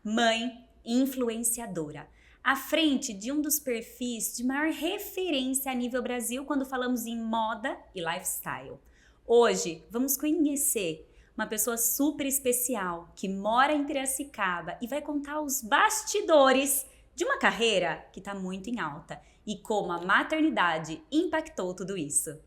mãe e influenciadora. À frente de um dos perfis de maior referência a nível Brasil quando falamos em moda e lifestyle. Hoje, vamos conhecer uma pessoa super especial que mora em Piracicaba e vai contar os bastidores de uma carreira que está muito em alta e como a maternidade impactou tudo isso.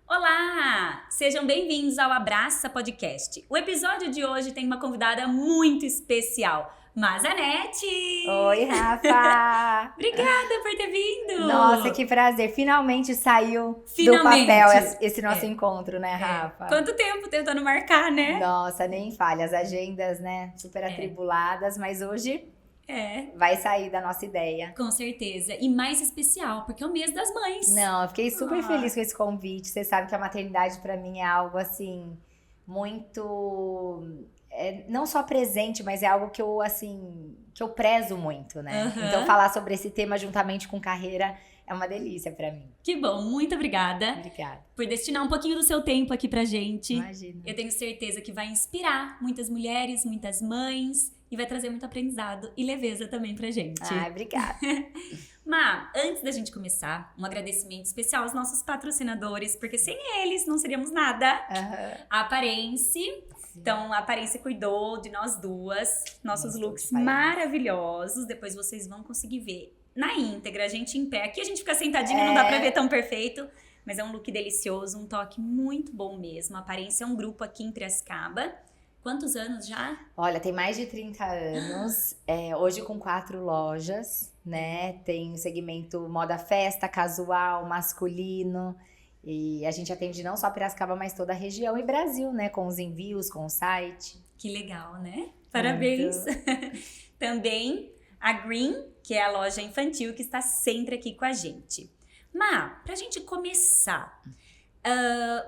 Olá! Sejam bem-vindos ao Abraça Podcast. O episódio de hoje tem uma convidada muito especial, Mazanete! Oi, Rafa! Obrigada por ter vindo! Nossa, que prazer! Finalmente saiu do papel esse nosso encontro, né, Rafa? Quanto tempo tentando marcar, né? Nossa, nem falha. As agendas, né, super atribuladas, mas hoje vai sair da nossa ideia. Com certeza. E mais especial, porque é o mês das mães. Não, eu fiquei super feliz com esse convite. Você sabe que a maternidade, pra mim, é algo, assim, muito... não só presente, mas é algo que eu prezo muito, né? Uhum. Então, falar sobre esse tema juntamente com carreira é uma delícia pra mim. Que bom, muito obrigada. Obrigada. Por destinar um pouquinho do seu tempo aqui pra gente. Imagina. Eu tenho certeza que vai inspirar muitas mulheres, muitas mães e vai trazer muito aprendizado e leveza também pra gente. Ai, obrigada. Má, antes da gente começar, um agradecimento especial aos nossos patrocinadores, porque sem eles não seríamos nada. Uhum. A Aparência. Então, a Aparência cuidou de nós duas, nossos looks maravilhosos. Depois vocês vão conseguir ver na íntegra, a gente em pé. Aqui a gente fica sentadinho, não dá pra ver tão perfeito, mas é um look delicioso, um toque muito bom mesmo. A Aparência é um grupo aqui em Piracicaba. Quantos anos já? Olha, tem mais de 30 anos, hoje com 4 lojas, né? Tem o segmento moda festa, casual, masculino. E a gente atende não só Piracicaba, mas toda a região e Brasil, né? Com os envios, com o site. Que legal, né? Parabéns! Também a Green, que é a loja infantil que está sempre aqui com a gente. Má, pra gente começar,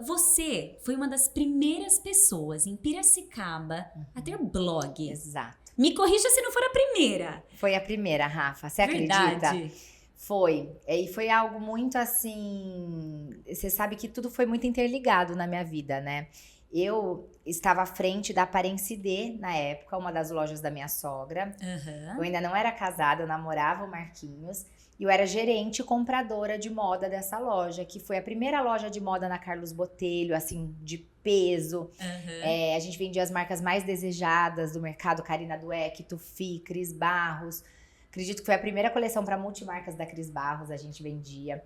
você foi uma das primeiras pessoas em Piracicaba a ter blog. Exato. Me corrija se não for a primeira. Foi a primeira, Rafa. Você acredita? Foi. E foi algo muito assim... Você sabe que tudo foi muito interligado na minha vida, né? Eu estava à frente da Aparencidê, na época, uma das lojas da minha sogra. Uhum. Eu ainda não era casada, eu namorava o Marquinhos. E eu era gerente e compradora de moda dessa loja, que foi a primeira loja de moda na Carlos Botelho, assim, de peso. Uhum. A gente vendia as marcas mais desejadas do mercado, Carina Dweck, Tufi, Cris Barros. Acredito que foi a primeira coleção para multimarcas da Cris Barros, a gente vendia.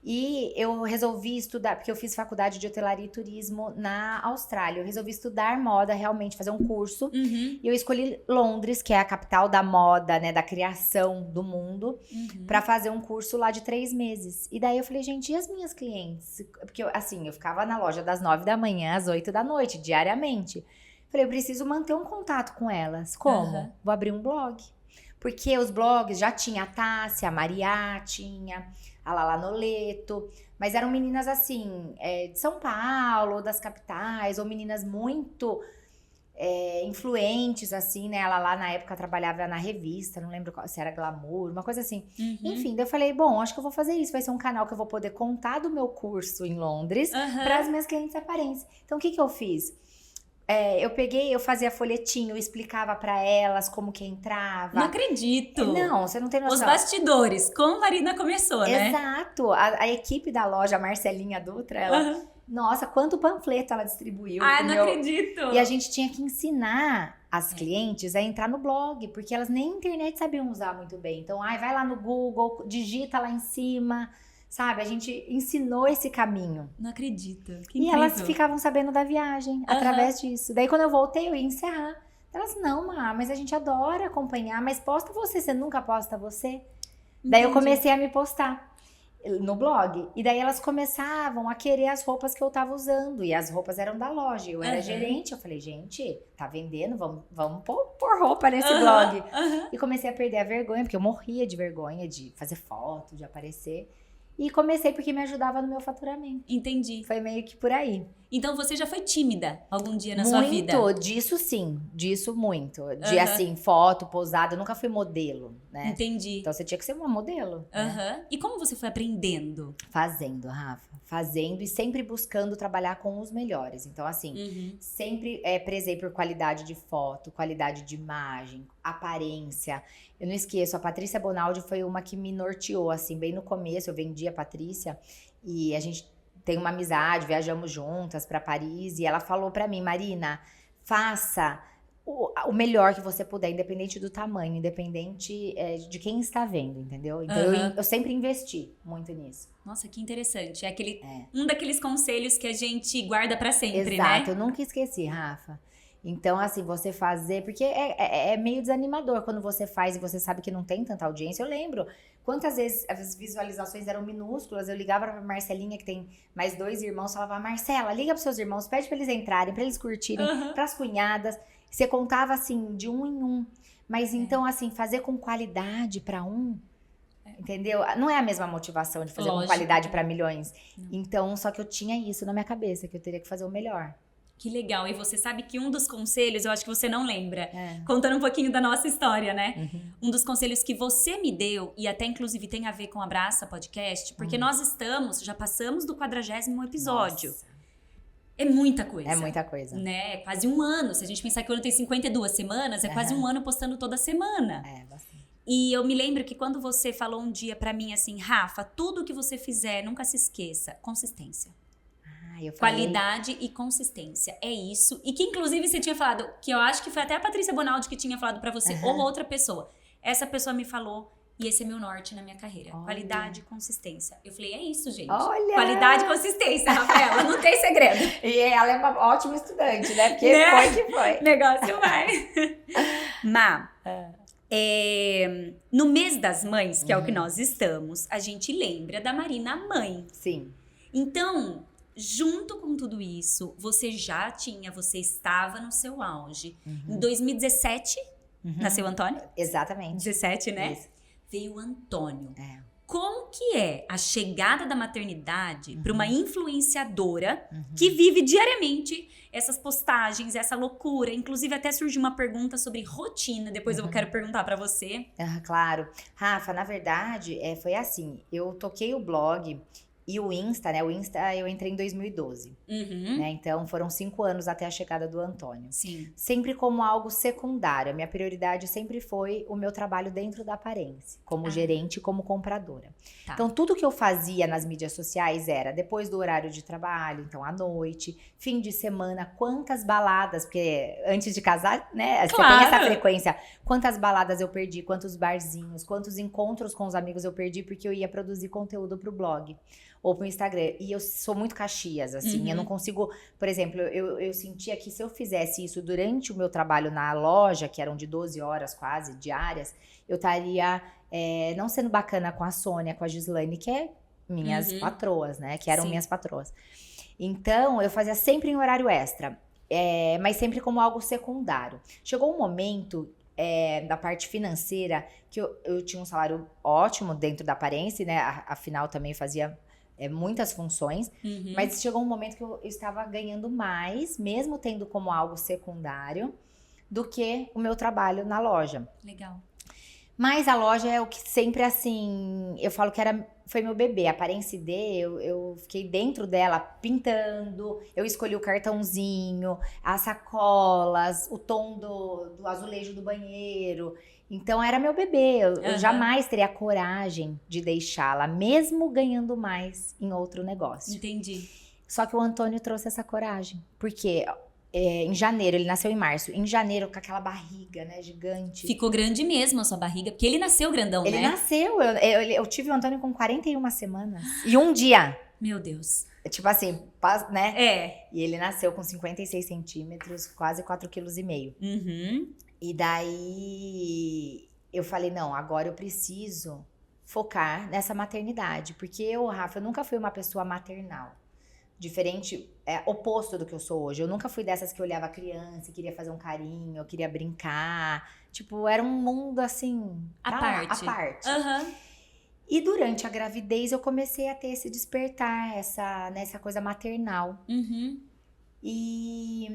E eu resolvi estudar, porque eu fiz faculdade de hotelaria e turismo na Austrália. Eu resolvi estudar moda, realmente, fazer um curso. Uhum. E eu escolhi Londres, que é a capital da moda, né, da criação do mundo, para fazer um curso lá de 3 meses. E daí eu falei, gente, e as minhas clientes? Porque, eu ficava na loja das 9 da manhã às 8 da noite, diariamente. Falei, eu preciso manter um contato com elas. Como? Uhum. Vou abrir um blog. Porque os blogs já tinha a Tássia, a Maria, tinha a Lala Noleto, mas eram meninas assim, de São Paulo, das capitais, ou meninas muito influentes, assim, né? Ela lá na época trabalhava na revista, não lembro se era Glamour, uma coisa assim. Uhum. Enfim, daí eu falei, bom, acho que eu vou fazer isso, vai ser um canal que eu vou poder contar do meu curso em Londres para as minhas clientes aparência. Então, o que eu fiz? Eu fazia folhetinho, eu explicava pra elas como que entrava. Não acredito! Não, você não tem noção. Os bastidores, como a Marina começou, né? Exato! A equipe da loja, a Marcelinha Dutra, ela... Nossa, quanto panfleto ela distribuiu. Não acredito! E a gente tinha que ensinar as clientes a entrar no blog, porque elas nem internet sabiam usar muito bem. Então, vai lá no Google, digita lá em cima... Sabe, a gente ensinou esse caminho. Não acredito. Que e incrível. Elas ficavam sabendo da viagem através disso. Daí quando eu voltei, eu ia encerrar. Elas, não, mas a gente adora acompanhar. Mas posta você nunca posta você? Entendi. Daí eu comecei a me postar no blog. E daí elas começavam a querer as roupas que eu tava usando. E as roupas eram da loja. Eu era gerente. Eu falei, gente, tá vendendo? Vamos pôr roupa nesse blog. E comecei a perder a vergonha, porque eu morria de vergonha de fazer foto, de aparecer. E comecei porque me ajudava no meu faturamento. Entendi. Foi meio que por aí. Então você já foi tímida algum dia na sua vida? Muito, disso sim, disso muito. De assim, foto, posada, eu nunca fui modelo, né? Entendi. Então você tinha que ser uma modelo. Né? E como você foi aprendendo? Fazendo, Rafa. Fazendo e sempre buscando trabalhar com os melhores. Então, assim, sempre prezei por qualidade de foto, qualidade de imagem, aparência. Eu não esqueço, a Patrícia Bonaldi foi uma que me norteou, assim, bem no começo. Eu vendi a Patrícia e a gente tem uma amizade, viajamos juntas para Paris. E ela falou para mim, Marina, faça o melhor que você puder, independente do tamanho, independente de quem está vendo, entendeu? Então eu sempre investi muito nisso. Nossa, que interessante. Um daqueles conselhos que a gente guarda pra sempre, Exato, né? eu nunca esqueci, Rafa. Então, assim, você fazer... Porque é meio desanimador quando você faz e você sabe que não tem tanta audiência. Eu lembro quantas vezes as visualizações eram minúsculas. Eu ligava pra Marcelinha, que tem mais 2 irmãos, falava, Marcela, liga pros seus irmãos, pede pra eles entrarem, pra eles curtirem, pras cunhadas. Você contava, assim, de um em um. Mas, então, assim, fazer com qualidade pra um... Entendeu? Não é a mesma motivação de fazer com qualidade pra milhões. Não. Então, só que eu tinha isso na minha cabeça, que eu teria que fazer o melhor. Que legal. E você sabe que um dos conselhos, eu acho que você não lembra, contando um pouquinho da nossa história, né? Um dos conselhos que você me deu, e até inclusive tem a ver com Abraça Podcast, porque nós já passamos do 40º episódio. Nossa. É muita coisa. É muita coisa. Né? É quase um ano. Se a gente pensar que o ano tem 52 semanas, é quase um ano postando toda semana. É, bastante. E eu me lembro que quando você falou um dia pra mim assim, Rafa, tudo que você fizer, nunca se esqueça, consistência. Qualidade e consistência, é isso. E que inclusive você tinha falado, que eu acho que foi até a Patrícia Bonaldi que tinha falado pra você, ou outra pessoa. Essa pessoa me falou, e esse é meu norte na minha carreira. Olha. Qualidade e consistência. Eu falei, é isso, gente. Olha. Qualidade e consistência, Rafaela, não tem segredo. E ela é uma ótima estudante, né? Porque foi que foi. Negócio vai. Má, no mês das mães, que é o que nós estamos, a gente lembra da Marina mãe. Sim. Então, junto com tudo isso, você estava no seu auge. Em 2017, nasceu o Antônio? Exatamente. 17, né? Isso. Veio o Antônio. Como que é a chegada da maternidade para uma influenciadora que vive diariamente essas postagens, essa loucura? Inclusive, até surgiu uma pergunta sobre rotina. Depois eu quero perguntar para você. Claro. Rafa, na verdade, foi assim. Eu toquei o blog e o Insta, né? O Insta eu entrei em 2012. Né? Então, foram 5 anos até a chegada do Antônio. Sim. Sempre como algo secundário. A minha prioridade sempre foi o meu trabalho dentro da Aparência. Como gerente e como compradora. Tá. Então, tudo que eu fazia nas mídias sociais era depois do horário de trabalho, então à noite, fim de semana, quantas baladas, porque antes de casar, né? Você tem essa frequência. Quantas baladas eu perdi, quantos barzinhos, quantos encontros com os amigos eu perdi, porque eu ia produzir conteúdo pro blog. Ou pro Instagram. E eu sou muito Caxias, assim. Eu não consigo... Por exemplo, eu sentia que se eu fizesse isso durante o meu trabalho na loja, que eram de 12 horas quase, diárias, eu estaria não sendo bacana com a Sônia, com a Gislaine, que é minhas patroas, né? Que eram minhas patroas. Então, eu fazia sempre em horário extra. Mas sempre como algo secundário. Chegou um momento... da parte financeira, que eu tinha um salário ótimo dentro da Aparência, né? Afinal, também fazia muitas funções, mas chegou um momento que eu estava ganhando mais, mesmo tendo como algo secundário, do que o meu trabalho na loja. Legal. Mas a loja é o que sempre, assim, eu falo que foi meu bebê. A Aparência ID, eu fiquei dentro dela pintando, eu escolhi o cartãozinho, as sacolas, o tom do azulejo do banheiro. Então, era meu bebê. Eu jamais teria coragem de deixá-la, mesmo ganhando mais em outro negócio. Entendi. Só que o Antônio trouxe essa coragem. Porque em janeiro, ele nasceu em março. Em janeiro, com aquela barriga, né, gigante. Ficou grande mesmo a sua barriga, porque ele nasceu grandão, né? Ele nasceu. Eu tive o Antônio com 41 semanas. E um dia. Meu Deus. Tipo assim, né? E ele nasceu com 56 centímetros, quase 4,5 kg. E daí eu falei, não, agora eu preciso focar nessa maternidade. Porque Rafa, eu nunca fui uma pessoa maternal. Diferente, oposto do que eu sou hoje. Eu nunca fui dessas que olhava a criança e queria fazer um carinho, eu queria brincar. Tipo, era um mundo assim... À parte. E durante a gravidez eu comecei a ter esse despertar, essa coisa maternal. E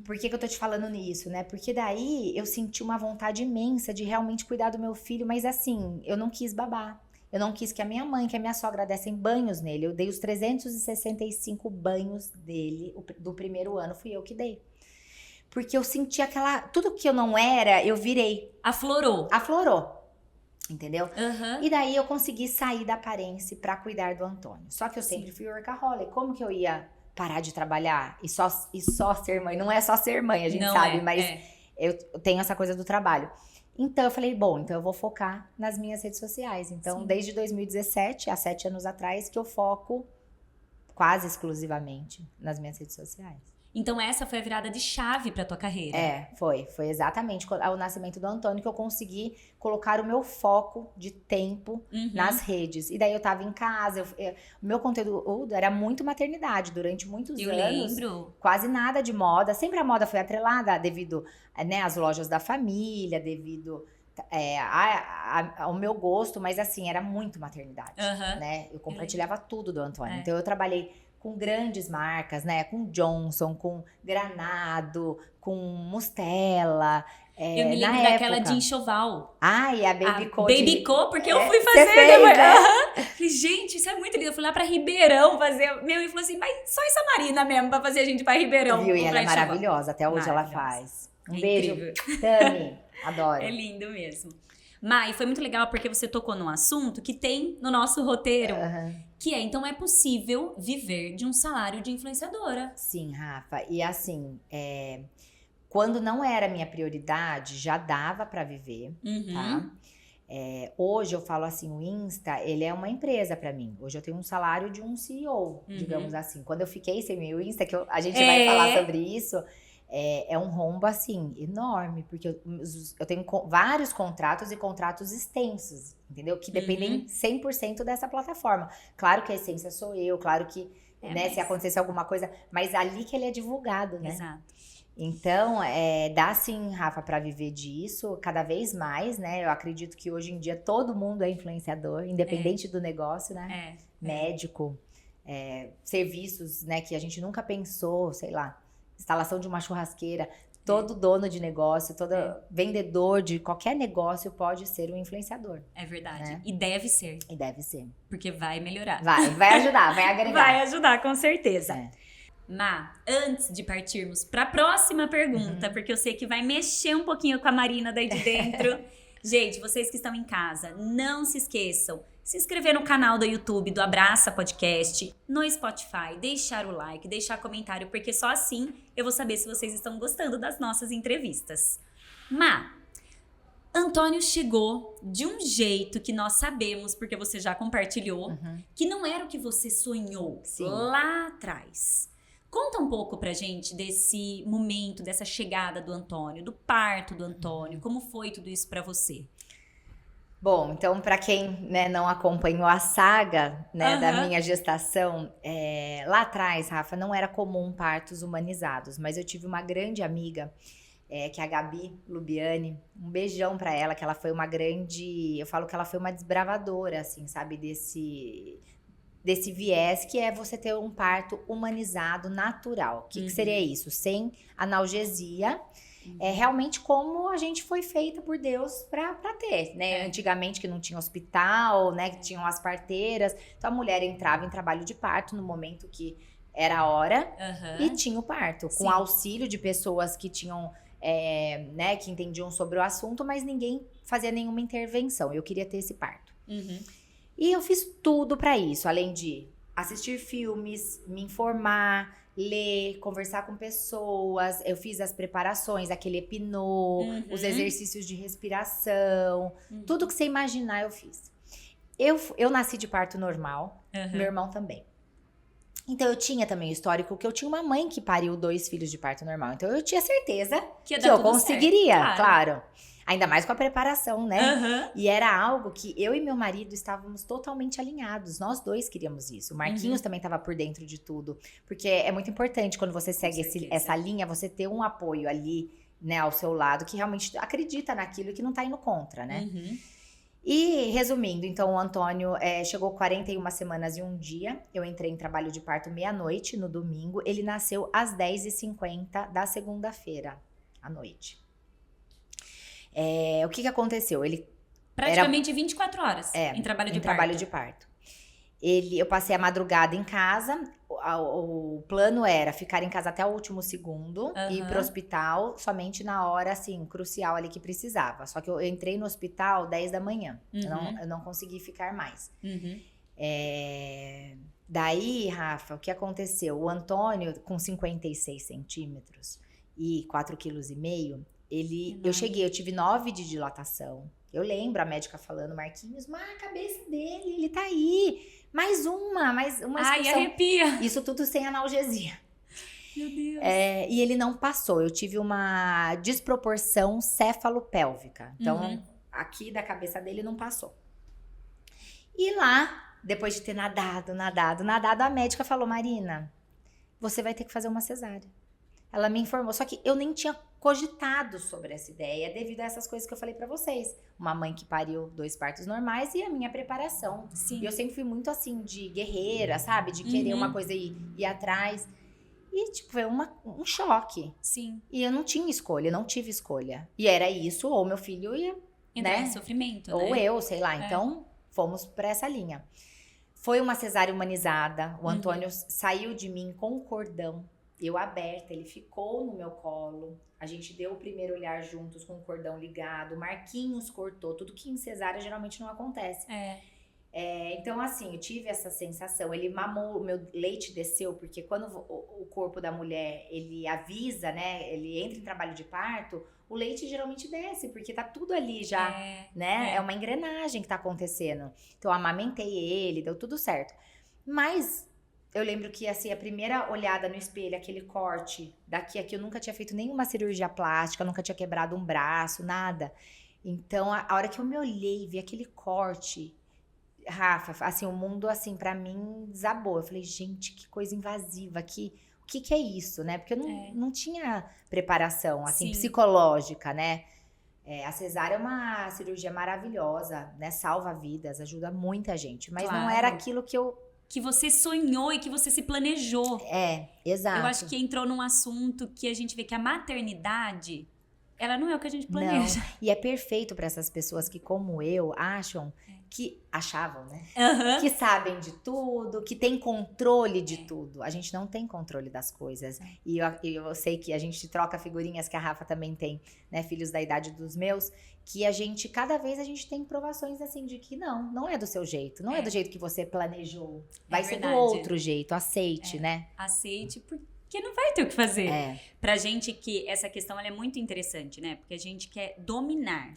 por que eu tô te falando nisso, né? Porque daí eu senti uma vontade imensa de realmente cuidar do meu filho, mas assim, eu não quis babar. Eu não quis que a minha mãe, que a minha sogra dessem banhos nele. Eu dei os 365 banhos dele, do primeiro ano fui eu que dei. Porque eu senti tudo que eu não era, eu virei. Aflorou. Entendeu? E daí eu consegui sair da aparência pra cuidar do Antônio. Só que eu sempre fui workaholic. Como que eu ia parar de trabalhar e só ser mãe? Não é só ser mãe, a gente sabe, mas eu tenho essa coisa do trabalho. Então eu falei, bom, então eu vou focar nas minhas redes sociais. Então, desde 2017, há 7 anos atrás, que eu foco quase exclusivamente nas minhas redes sociais. Então essa foi a virada de chave pra tua carreira. Foi exatamente ao nascimento do Antônio que eu consegui colocar o meu foco de tempo nas redes. E daí eu tava em casa, o meu conteúdo era muito maternidade durante muitos anos. Lembro. Quase nada de moda. Sempre a moda foi atrelada devido, né, às lojas da família, devido ao meu gosto, mas assim, era muito maternidade, né? Eu compartilhava tudo do Antônio. Então eu trabalhei com grandes marcas, né? Com Johnson, com Granado, com Mustela. Eu me lembro daquela de enxoval. Ai, a Baby Co. Baby Co, porque eu fui fazer. Falei, gente, isso é muito lindo. Eu fui lá pra Ribeirão fazer. Meu, e falou assim, mas só em Samarina mesmo pra fazer a gente pra Ribeirão. Viu? E ela é maravilhosa, até hoje ela faz. Um beijo, Tami. Adoro. É lindo mesmo. Mai, foi muito legal porque você tocou num assunto que tem no nosso roteiro, que então é possível viver de um salário de influenciadora. Sim, Rafa. E assim, quando não era minha prioridade, já dava pra viver, tá? Hoje eu falo assim, o Insta, ele é uma empresa pra mim. Hoje eu tenho um salário de um CEO, digamos assim. Quando eu fiquei sem meu Insta, que a gente vai falar sobre isso... É um rombo, assim, enorme, porque eu tenho vários contratos e contratos extensos, entendeu? Que dependem 100% dessa plataforma. Claro que a essência sou eu, claro que, se acontecesse alguma coisa, mas ali que ele é divulgado, né? Exato. Então, dá sim, Rafa, pra viver disso cada vez mais, né? Eu acredito que hoje em dia todo mundo é influenciador, independente do negócio, né? Médico, serviços, né, que a gente nunca pensou, sei lá. Instalação de uma churrasqueira, todo dono de negócio, todo vendedor de qualquer negócio pode ser um influenciador. É verdade. Né? E deve ser. Porque vai melhorar. Vai ajudar, vai agregar. Vai ajudar, com certeza. Má, antes de partirmos para a próxima pergunta, porque eu sei que vai mexer um pouquinho com a Marina daí de dentro. Gente, vocês que estão em casa, não se esqueçam. Se inscrever no canal do YouTube do Abraça Podcast, no Spotify, deixar o like, deixar comentário, porque só assim eu vou saber se vocês estão gostando das nossas entrevistas. Má, Antônio chegou de um jeito que nós sabemos, porque você já compartilhou, que não era o que você sonhou lá atrás. Conta um pouco pra gente desse momento, dessa chegada do Antônio, do parto do Antônio, como foi tudo isso pra você? Bom, então para quem, né, não acompanhou a saga, né, da minha gestação, lá atrás, Rafa, não era comum partos humanizados, mas eu tive uma grande amiga, que é a Gabi Lubiani, um beijão para ela, que ela foi uma grande, eu falo que ela foi uma desbravadora, assim, sabe, desse viés, que é você ter um parto humanizado, natural. O que seria isso? Sem analgesia. É realmente como a gente foi feita por Deus pra ter, né? Antigamente que não tinha hospital, né? Que tinham as parteiras. Então a mulher entrava em trabalho de parto no momento que era a hora e tinha o parto. Com auxílio de pessoas que tinham, né? Que entendiam sobre o assunto, mas ninguém fazia nenhuma intervenção. Eu queria ter esse parto. E eu fiz tudo pra isso, além de assistir filmes, me informar, ler, conversar com pessoas. Eu fiz as preparações, aquele epinô, os exercícios de respiração, tudo que você imaginar eu fiz. Eu nasci de parto normal, meu irmão também. Então eu tinha também o histórico que eu tinha uma mãe que pariu 2 filhos de parto normal. Então eu tinha certeza que eu conseguiria, claro. Ainda mais com a preparação, né? E era algo que eu e meu marido estávamos totalmente alinhados. Nós dois queríamos isso. O Marquinhos também estava por dentro de tudo. Porque é muito importante quando você segue essa linha, você ter um apoio ali, né, ao seu lado, que realmente acredita naquilo e que não tá indo contra, né? E, resumindo, então, o Antônio chegou 41 semanas e um dia. Eu entrei em trabalho de parto meia-noite no domingo. Ele nasceu às 10h50 da segunda-feira à noite. O que aconteceu? Ele Praticamente 24 horas em trabalho de parto. Trabalho de parto. Eu passei a madrugada em casa. O plano era ficar em casa até o último segundo e ir pro hospital somente na hora, assim, crucial ali que precisava. Só que eu entrei no hospital 10 da manhã. Eu não consegui ficar mais. Daí, Rafa, o que aconteceu? O Antônio, com 56 centímetros e 4,5 kg, eu tive 9 de dilatação. Eu lembro a médica falando, Marquinhos, mas a cabeça dele, ele tá aí. Mais uma Ai, arrepia. Isso tudo sem analgesia. Meu Deus. E ele não passou. Eu tive uma desproporção cefalopélvica. Então, aqui da cabeça dele não passou. E lá, depois de ter nadado, a médica falou, Marina, você vai ter que fazer uma cesárea. Ela me informou, só que eu nem tinha cogitado sobre essa ideia devido a essas coisas que eu falei pra vocês. Uma mãe que pariu 2 partos normais e a minha preparação. Sim. E eu sempre fui muito assim, de guerreira, sabe? De querer uma coisa e ir atrás. E, tipo, foi um choque. Sim. E eu não tinha escolha, eu não tive escolha. E era isso, ou meu filho ia, entrar em sofrimento, ou né? eu, sei lá. Então, fomos pra essa linha. Foi uma cesárea humanizada. O Antônio saiu de mim com um cordão. Eu aberta, ele ficou no meu colo. A gente deu o primeiro olhar juntos com o cordão ligado. Marquinhos cortou. Tudo que em cesárea geralmente não acontece. Então, assim, eu tive essa sensação. Ele mamou, o meu leite desceu, porque quando o corpo da mulher, ele avisa, né? Ele entra em trabalho de parto, o leite geralmente desce, porque tá tudo ali já, né? É uma engrenagem que tá acontecendo. Então, eu amamentei ele, deu tudo certo. Mas eu lembro que, assim, a primeira olhada no espelho, aquele corte, daqui a aqui, eu nunca tinha feito nenhuma cirurgia plástica, nunca tinha quebrado um braço, nada. Então, a hora que eu me olhei, vi aquele corte, Rafa, assim, o mundo, assim, pra mim, desabou. Eu falei, gente, que coisa invasiva, o que é isso, né? Porque eu não tinha preparação, assim, psicológica, né? A cesárea é uma cirurgia maravilhosa, né? Salva vidas, ajuda muita gente. Mas não era aquilo que você sonhou e que você se planejou. Exato. Eu acho que entrou num assunto que a gente vê que a maternidade, ela não é o que a gente planeja. Não. E é perfeito para essas pessoas que, como eu, achavam, né? Que sabem de tudo, que tem controle de tudo. A gente não tem controle das coisas. E eu sei que a gente troca figurinhas, que a Rafa também tem, né? Filhos da idade dos meus, que cada vez a gente tem provações assim de que não é do seu jeito, não é do jeito que você planejou. Vai ser do outro jeito, aceite, né? Aceite, porque não vai ter o que fazer. Pra gente que essa questão ela é muito interessante, né? Porque a gente quer dominar.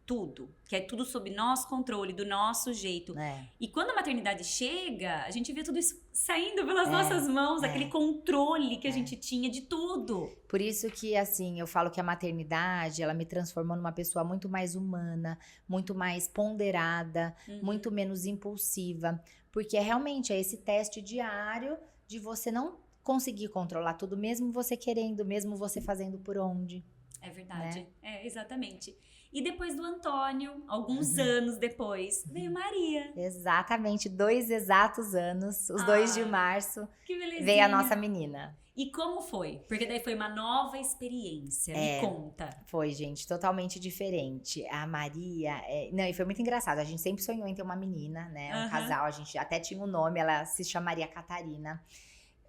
Tudo, que é tudo sob nosso controle, do nosso jeito. E quando a maternidade chega, a gente vê tudo isso saindo pelas nossas mãos, aquele controle que a gente tinha de tudo. Por isso que, assim, eu falo que a maternidade, ela me transformou numa pessoa muito mais humana, muito mais ponderada, muito menos impulsiva. Porque realmente é esse teste diário de você não conseguir controlar tudo, mesmo você querendo, mesmo você fazendo por onde. É verdade, exatamente. E depois do Antônio, alguns anos depois, veio Maria. Exatamente, 2 exatos anos, os 2 de março, que belezinha. Veio a nossa menina. E como foi? Porque daí foi uma nova experiência, me conta. Foi, gente, totalmente diferente. A Maria, não, e foi muito engraçado, a gente sempre sonhou em ter uma menina, né, um casal, a gente até tinha um nome, ela se chamaria Catarina,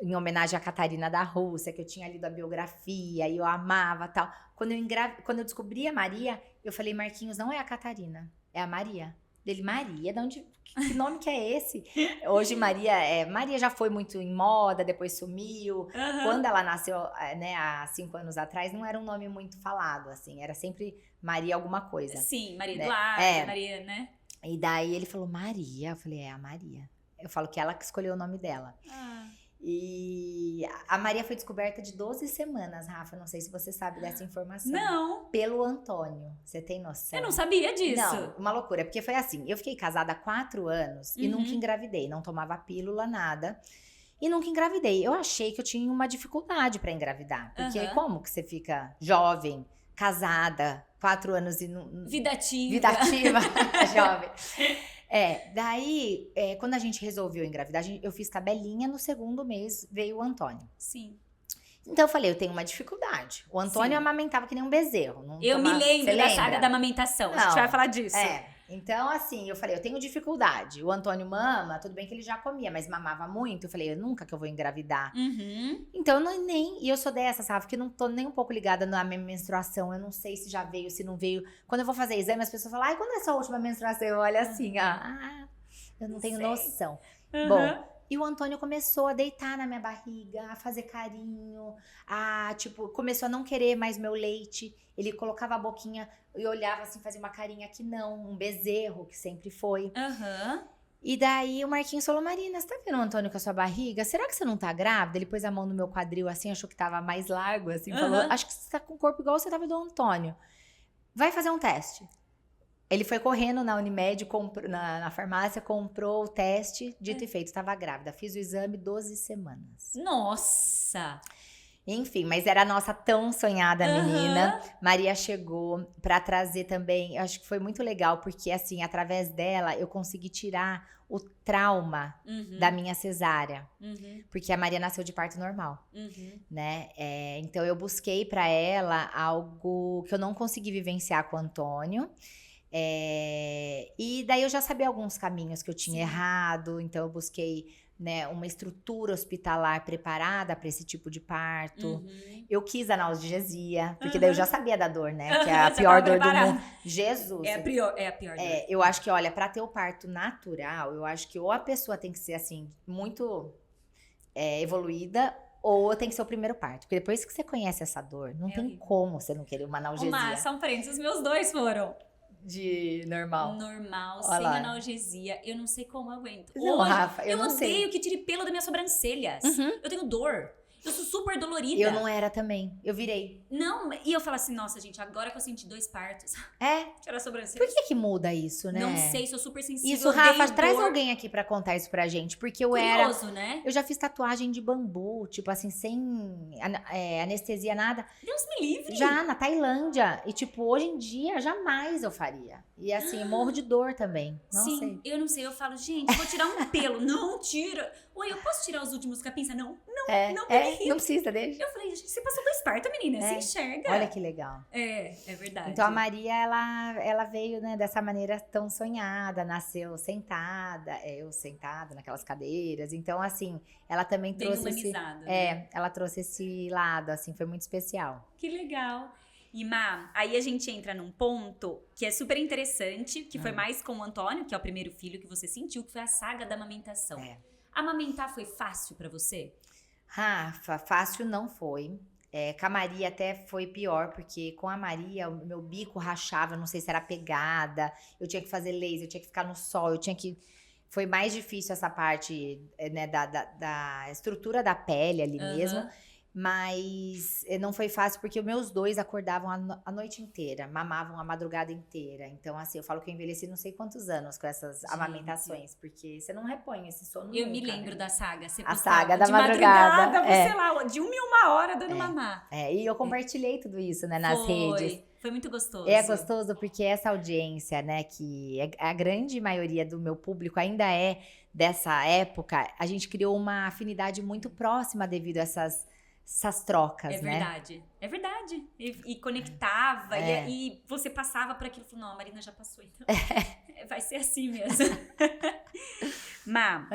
em homenagem à Catarina da Rússia, que eu tinha lido a biografia e eu amava tal. Quando eu descobri a Maria, eu falei, Marquinhos, não é a Catarina, é a Maria. Dele, Maria, de onde, que nome que é esse? Hoje Maria já foi muito em moda, depois sumiu. Quando ela nasceu, né, há 5 anos atrás, não era um nome muito falado, assim, era sempre Maria alguma coisa. Sim, Maria Eduarda, Maria, né? E daí ele falou, Maria, eu falei, é a Maria. Eu falo que ela que escolheu o nome dela. E a Maria foi descoberta de 12 semanas, Rafa. Não sei se você sabe dessa informação. Não. Pelo Antônio. Você tem noção? Eu não sabia disso. Não, uma loucura. Porque foi assim, eu fiquei casada há 4 anos e nunca engravidei. Não tomava pílula, nada. E nunca engravidei. Eu achei que eu tinha uma dificuldade pra engravidar. Porque como que você fica jovem, casada, 4 anos e Vida ativa. Vida ativa, jovem. Daí, quando a gente resolveu engravidar, eu fiz tabelinha, no segundo mês veio o Antônio. Sim. Então eu falei, eu tenho uma dificuldade. O Antônio Sim. amamentava que nem um bezerro. Eu me lembro da saga da amamentação. A gente vai falar disso. Então, assim, eu falei, eu tenho dificuldade. O Antônio mama, tudo bem que ele já comia, mas mamava muito. Eu falei, nunca que eu vou engravidar. Então, e eu sou dessa, sabe? Que não tô nem um pouco ligada na minha menstruação. Eu não sei se já veio, se não veio. Quando eu vou fazer exame, as pessoas falam, ai, quando é a sua última menstruação? Eu olho assim, eu não tenho noção. Bom, e o Antônio começou a deitar na minha barriga, a fazer carinho, começou a não querer mais meu leite. Ele colocava a boquinha e olhava assim, fazia uma carinha que não, um bezerro, que sempre foi. E daí o Marquinhos falou, Marina, você tá vendo o Antônio com a sua barriga? Será que você não tá grávida? Ele pôs a mão no meu quadril assim, achou que tava mais largo, assim, falou, acho que você tá com o corpo igual você tava do Antônio. Vai fazer um teste. Ele foi correndo na Unimed, na farmácia, comprou o teste, dito e feito, estava grávida. Fiz o exame 12 semanas. Nossa! Enfim, mas era a nossa tão sonhada menina. Maria chegou para trazer também, eu acho que foi muito legal, porque assim, através dela, eu consegui tirar o trauma da minha cesárea. Porque a Maria nasceu de parto normal, né? Então, eu busquei para ela algo que eu não consegui vivenciar com o Antônio. E daí eu já sabia alguns caminhos que eu tinha errado, então eu busquei, né, uma estrutura hospitalar preparada para esse tipo de parto. Eu quis analgesia, porque daí eu já sabia da dor, né? Que é a pior dor do mundo. Jesus! É a pior dor. Eu acho que, olha, para ter o parto natural, eu acho que ou a pessoa tem que ser, assim, muito evoluída, ou tem que ser o primeiro parto. Porque depois que você conhece essa dor, não tem como você não querer uma analgesia. Mas, são parentes, os meus dois foram. De normal. Normal, olha sem lá. analgesia. Eu não sei como eu aguento. Não, Hoje, Rafa, eu não odeio sei. que tire pelo das minhas sobrancelhas. Eu tenho dor. Eu sou super dolorida. Eu não era também. Eu virei. Não, e eu falo assim, nossa, gente, agora que eu senti 2 partos. Tirar a sobrancelha. Por que muda isso, né? Não sei, sou super sensível. Isso, Rafa, traz alguém aqui pra contar isso pra gente. Porque Curioso, né? Eu já fiz tatuagem de bambu, tipo assim, sem anestesia, nada. Deus me livre. Já na Tailândia. E tipo, hoje em dia, jamais eu faria. E assim, morro de dor também. Não sei. Eu não sei. Eu falo, gente, vou tirar um pelo. Não tira. Oi, eu posso tirar os últimos capins? Não, não precisa, deixa. Eu falei, gente, você passou 2 partos, menina. Você enxerga. Olha que legal. É verdade. Então a Maria, ela veio, né, dessa maneira tão sonhada, nasceu sentada, eu sentada naquelas cadeiras. Então, assim, ela também trouxe humanizado, né? ela trouxe esse lado, assim, foi muito especial. Que legal. E Má, aí a gente entra num ponto que é super interessante, que foi mais com o Antônio, que é o primeiro filho que você sentiu, que foi a saga da amamentação. Amamentar foi fácil pra você? Rafa, fácil não foi. Com a Maria até foi pior, porque com a Maria o meu bico rachava, não sei se era pegada, eu tinha que fazer laser, eu tinha que ficar no sol, foi mais difícil essa parte, né, da estrutura da pele ali mesmo. Mas não foi fácil porque os meus dois acordavam a noite inteira, mamavam a madrugada inteira. Então, assim, eu falo que eu envelheci não sei quantos anos com essas amamentações, porque você não repõe esse sono Eu nunca, me lembro né? da saga. Você A saga da de madrugada. Você lá, de 1 em 1 hora dando mamar. E eu compartilhei tudo isso, né, nas redes. Foi muito gostoso. É gostoso porque essa audiência, né, que a grande maioria do meu público ainda é dessa época, a gente criou uma afinidade muito próxima devido a essas trocas, né? É verdade. E conectava, e você passava por aquilo e falou, não, a Marina já passou, então vai ser assim mesmo. Má,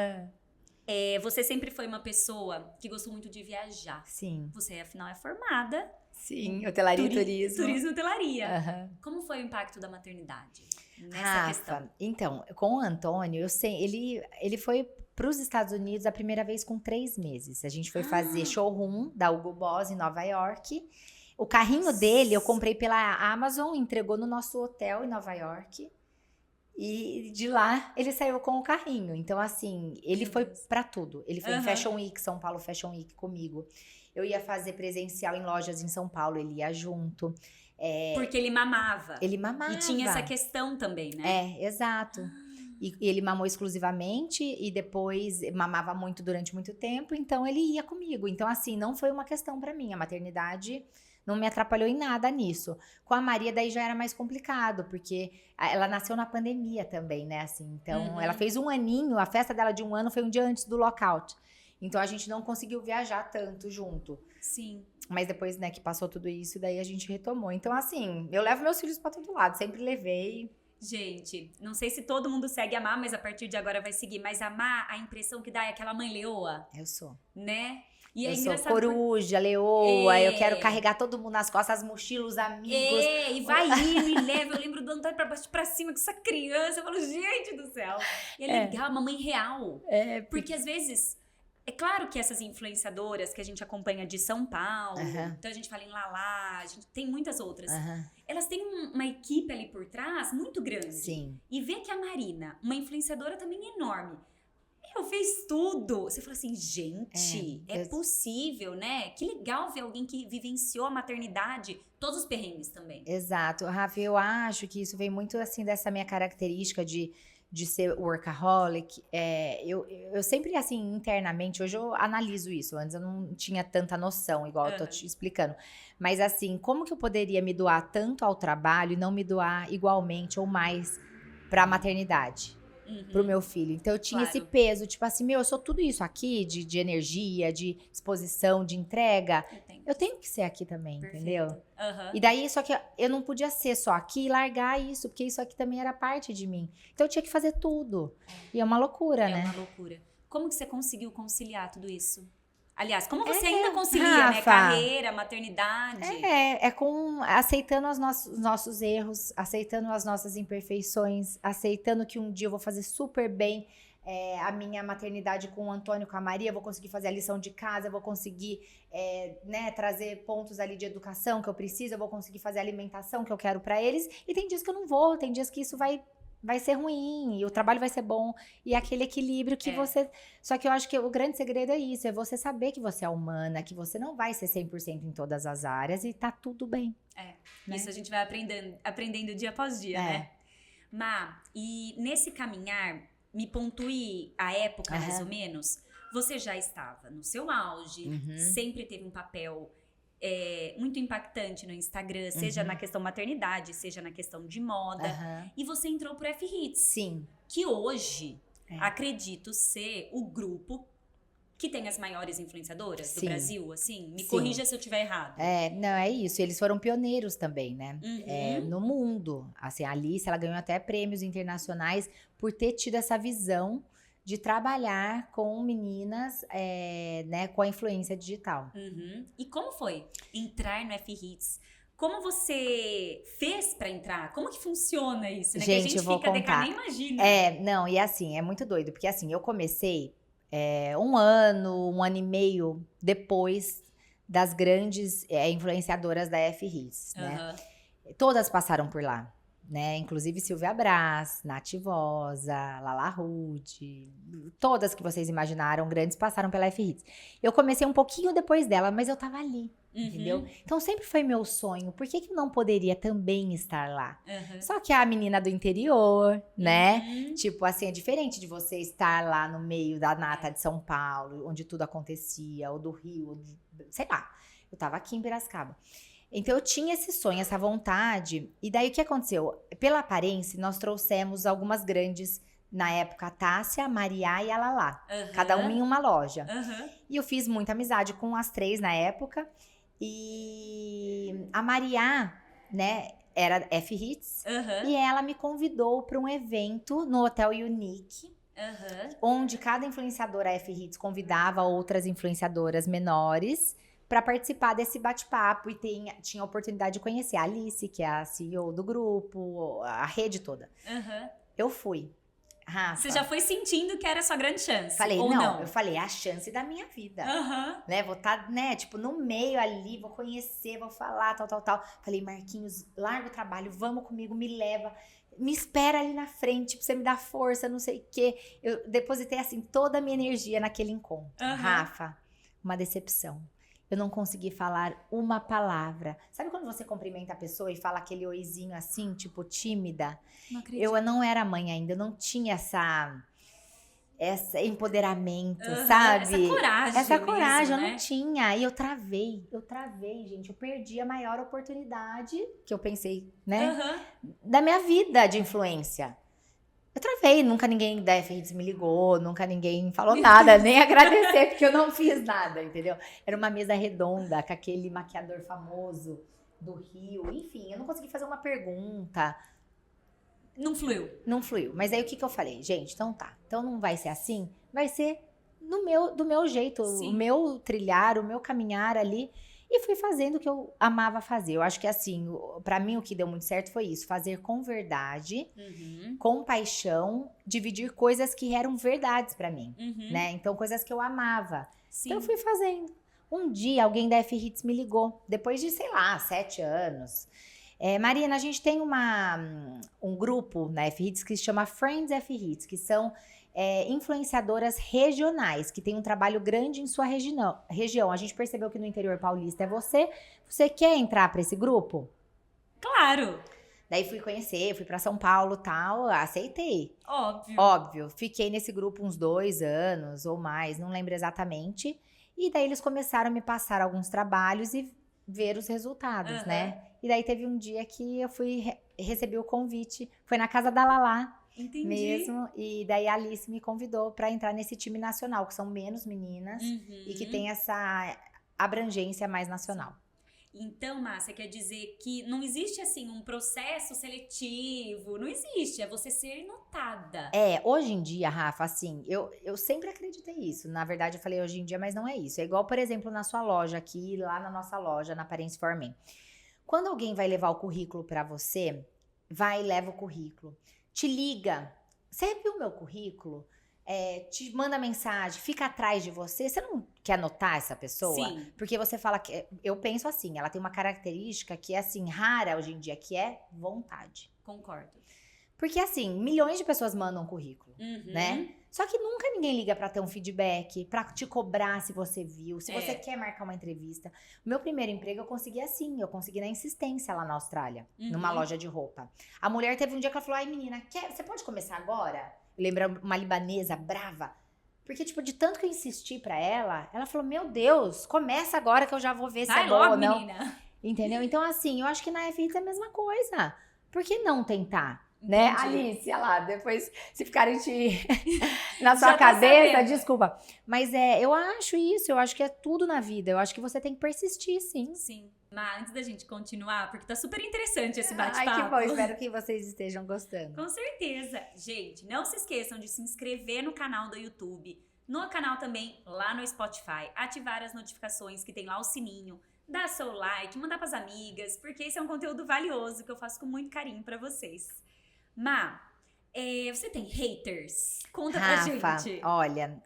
você sempre foi uma pessoa que gostou muito de viajar. Sim. Você, afinal, é formada. Sim, hotelaria e turismo. Turismo e hotelaria. Como foi o impacto da maternidade nessa questão? Então, com o Antônio, eu sei, ele foi para os Estados Unidos a primeira vez com 3 meses. A gente foi fazer showroom da Hugo Boss em Nova York. O carrinho dele eu comprei pela Amazon, entregou no nosso hotel em Nova York. E de lá ele saiu com o carrinho. Então, assim, ele foi para tudo. Ele foi em Fashion Week, São Paulo Fashion Week comigo. Eu ia fazer presencial em lojas em São Paulo, ele ia junto. Porque ele mamava. Ele mamava. E tinha essa questão também, né? Exato. E ele mamou exclusivamente e depois mamava muito durante muito tempo, então ele ia comigo. Então, assim, não foi uma questão pra mim. A maternidade não me atrapalhou em nada nisso. Com a Maria, daí já era mais complicado, porque ela nasceu na pandemia também, né, assim. Então, ela fez 1 aninho, a festa dela de 1 ano foi um dia antes do lockout. Então, a gente não conseguiu viajar tanto junto. Sim. Mas depois, né, que passou tudo isso, daí a gente retomou. Então, assim, eu levo meus filhos pra todo lado, sempre levei. Gente, não sei se todo mundo segue a Má, mas a partir de agora vai seguir. Mas a Má, a impressão que dá é aquela mãe leoa, Eu sou. né? E Eu é sou engraçado coruja, leoa, eu É. quero carregar todo mundo nas costas, as mochilas, os amigos. E vai indo e leva. Eu lembro do Antônio pra baixo pra cima com essa criança. Eu falo, gente do céu. E é legal, uma mãe real. Porque às vezes, é claro que essas influenciadoras que a gente acompanha de São Paulo, então a gente fala em Lalá, a gente tem muitas outras. Elas têm uma equipe ali por trás muito grande. Sim. E ver que a Marina, uma influenciadora também enorme, fez tudo. Você fala assim, gente, é possível, né? Que legal ver alguém que vivenciou a maternidade, todos os perrengues também. Exato. Rafa, eu acho que isso vem muito, assim, dessa minha característica de ser workaholic. Eu sempre, assim, internamente, hoje eu analiso isso. Antes eu não tinha tanta noção, igual eu tô te explicando. Mas, assim, como que eu poderia me doar tanto ao trabalho e não me doar igualmente ou mais pra maternidade? Pro meu filho. Então eu tinha esse peso, tipo assim, eu sou tudo isso aqui, de energia, de exposição, de entrega. Eu tenho que ser aqui também, entendeu? E daí, só que eu não podia ser só aqui e largar isso, porque isso aqui também era parte de mim. Então eu tinha que fazer tudo. E é uma loucura, né? É uma loucura. Como que você conseguiu conciliar tudo isso? Aliás, como você ainda concilia, Rafa, né? Carreira, maternidade. Aceitando os nossos erros, aceitando as nossas imperfeições, aceitando que um dia eu vou fazer super bem a minha maternidade com o Antônio, com a Maria, eu vou conseguir fazer a lição de casa, eu vou conseguir trazer pontos ali de educação que eu preciso, eu vou conseguir fazer a alimentação que eu quero pra eles. E tem dias que eu não vou, tem dias que isso vai ser ruim, e o trabalho vai ser bom, e aquele equilíbrio que você... Só que eu acho que o grande segredo é isso, é você saber que você é humana, que você não vai ser 100% em todas as áreas, e tá tudo bem. Né? Isso a gente vai aprendendo dia após dia, né? Má, e nesse caminhar, me pontue a época, mais ou menos, você já estava no seu auge, sempre teve um papel... muito impactante no Instagram, seja na questão maternidade, seja na questão de moda. E você entrou pro F-Hits. Sim. Que hoje, acredito ser o grupo que tem as maiores influenciadoras do Brasil, assim. Me corrija se eu estiver errado. Não, é isso. Eles foram pioneiros também, né? No mundo. Assim, a Alice, ela ganhou até prêmios internacionais por ter tido essa visão de trabalhar com meninas, com a influência digital. E como foi entrar no F-Hits? Como você fez pra entrar? Como que funciona isso, né? Gente, que a gente eu vou fica contar. nem imagina. Não, e assim, é muito doido. Porque assim, eu comecei 1 ano e meio depois das grandes influenciadoras da F-Hits, né? Todas passaram por lá. Né? Inclusive Silvia Brás, Nath Vosa, Lala Rude, todas que vocês imaginaram grandes passaram pela F-Hits. Eu comecei um pouquinho depois dela, mas eu tava ali, entendeu? Então sempre foi meu sonho, por que eu não poderia também estar lá? Só que a menina do interior, né? Tipo assim, é diferente de você estar lá no meio da nata de São Paulo, onde tudo acontecia, ou do Rio, sei lá. Eu tava aqui em Piracicaba. Então, eu tinha esse sonho, essa vontade. E daí, o que aconteceu? Pela aparência, nós trouxemos algumas grandes, na época, a Tássia, a Mariá e a Lalá. Cada uma em uma loja. E eu fiz muita amizade com as 3 na época. E a Mariá, né, era F-Hits. E ela me convidou para um evento no Hotel Unique. Onde cada influenciadora F-Hits convidava outras influenciadoras menores para participar desse bate-papo e tinha a oportunidade de conhecer a Alice, que é a CEO do grupo, a rede toda. Eu fui. Rafa, você já foi sentindo que era a sua grande chance? Falei, ou não? Eu falei, é a chance da minha vida. Né? Vou estar, né, tipo, no meio ali, vou conhecer, vou falar, tal. Falei, Marquinhos, larga o trabalho, vamos comigo, me leva. Me espera ali na frente pra você me dar força, não sei o quê. Eu depositei, assim, toda a minha energia naquele encontro. Rafa, uma decepção. Eu não consegui falar uma palavra. Sabe quando você cumprimenta a pessoa e fala aquele oizinho assim, tipo, tímida? Não acredito. Eu não era mãe ainda, eu não tinha esse empoderamento, Aham, sabe? essa coragem Essa coragem mesmo, eu né? não tinha. E eu travei, gente. Eu perdi a maior oportunidade que eu pensei, né? Aham. Da minha vida de influência. Eu travei, nunca ninguém da F-Hits me ligou, nunca ninguém falou Meu nada, Deus. nem agradecer, porque eu não fiz nada, entendeu? Era uma mesa redonda com aquele maquiador famoso do Rio, enfim, eu não consegui fazer uma pergunta, Não fluiu. não fluiu. Mas aí o que eu falei? Gente, então tá, então não vai ser assim, vai ser do meu jeito, Sim. o meu trilhar, o meu caminhar ali. E fui fazendo o que eu amava fazer. Eu acho que assim, pra mim o que deu muito certo foi isso, fazer com verdade, Uhum. com paixão, dividir coisas que eram verdades pra mim, Uhum. né? Então, coisas que eu amava. Sim. Então, eu fui fazendo. Um dia, alguém da F-Hits me ligou, depois de, sei lá, 7 anos. Marina, a gente tem um grupo na F-Hits que se chama Friends F-Hits, que são influenciadoras regionais, que tem um trabalho grande em sua região. A gente percebeu que no interior paulista é você. Você quer entrar pra esse grupo? Claro. Daí fui conhecer, fui pra São Paulo e tal, aceitei. Óbvio. Óbvio, fiquei nesse grupo uns 2 anos ou mais, não lembro exatamente. E daí eles começaram a me passar alguns trabalhos e ver os resultados, Aham. né? E daí teve um dia que eu fui recebi o convite, foi na casa da Lala Entendi. mesmo, e daí a Alice me convidou pra entrar nesse time nacional, que são menos meninas Uhum. e que tem essa abrangência mais nacional. Então, Márcia, quer dizer que não existe assim um processo seletivo, não existe, é você ser notada. Hoje em dia, Rafa, assim, eu sempre acreditei isso. Na verdade, eu falei hoje em dia, mas não é isso. É igual, por exemplo, na sua loja aqui, lá na nossa loja, na Parents for Men. Quando alguém vai levar o currículo pra você, vai e leva o currículo. Te liga. Você viu meu currículo? Te manda mensagem, fica atrás de você. Você não quer anotar essa pessoa? Sim. Porque você fala que. Eu penso assim, ela tem uma característica que é assim, rara hoje em dia, que é vontade. Concordo. Porque assim, milhões de pessoas mandam currículo, Uhum. né? Só que nunca ninguém liga pra ter um feedback, pra te cobrar se você viu, se você quer marcar uma entrevista. O meu primeiro emprego eu consegui assim, eu consegui na insistência lá na Austrália, numa loja de roupa. A mulher teve um dia que ela falou: ai menina, você pode começar agora? Lembra uma libanesa brava? Porque, tipo, de tanto que eu insisti pra ela, ela falou: meu Deus, começa agora que eu já vou ver se Vai é boa logo, ou não. menina. Entendeu? Então, assim, eu acho que na F-Hits é a mesma coisa. Por que não tentar? Né, Entendi. Alice, olha lá, depois se ficarem na sua Já tá cabeça, sabendo. desculpa. Mas eu acho isso, eu acho que é tudo na vida. Eu acho que você tem que persistir, sim. Sim. Mas antes da gente continuar, porque tá super interessante esse Ai, bate-papo. que bom, espero que vocês estejam gostando. Com certeza. Gente, não se esqueçam de se inscrever no canal do YouTube, no canal também lá no Spotify, ativar as notificações que tem lá o sininho, dar seu like, mandar pras amigas, porque esse é um conteúdo valioso que eu faço com muito carinho pra vocês. Má, você tem haters? Conta Rafa, pra gente. olha,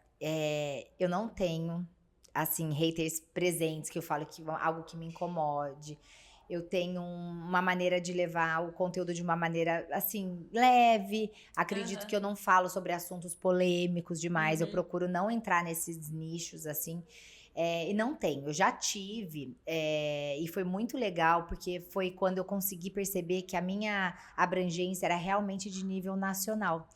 eu não tenho, assim, haters presentes que eu falo que algo que me incomode. Eu tenho uma maneira de levar o conteúdo de uma maneira, assim, leve. Acredito que eu não falo sobre assuntos polêmicos demais. Eu procuro não entrar nesses nichos, assim. E não tenho. Eu já tive. E foi muito legal, porque foi quando eu consegui perceber que a minha abrangência era realmente de nível nacional.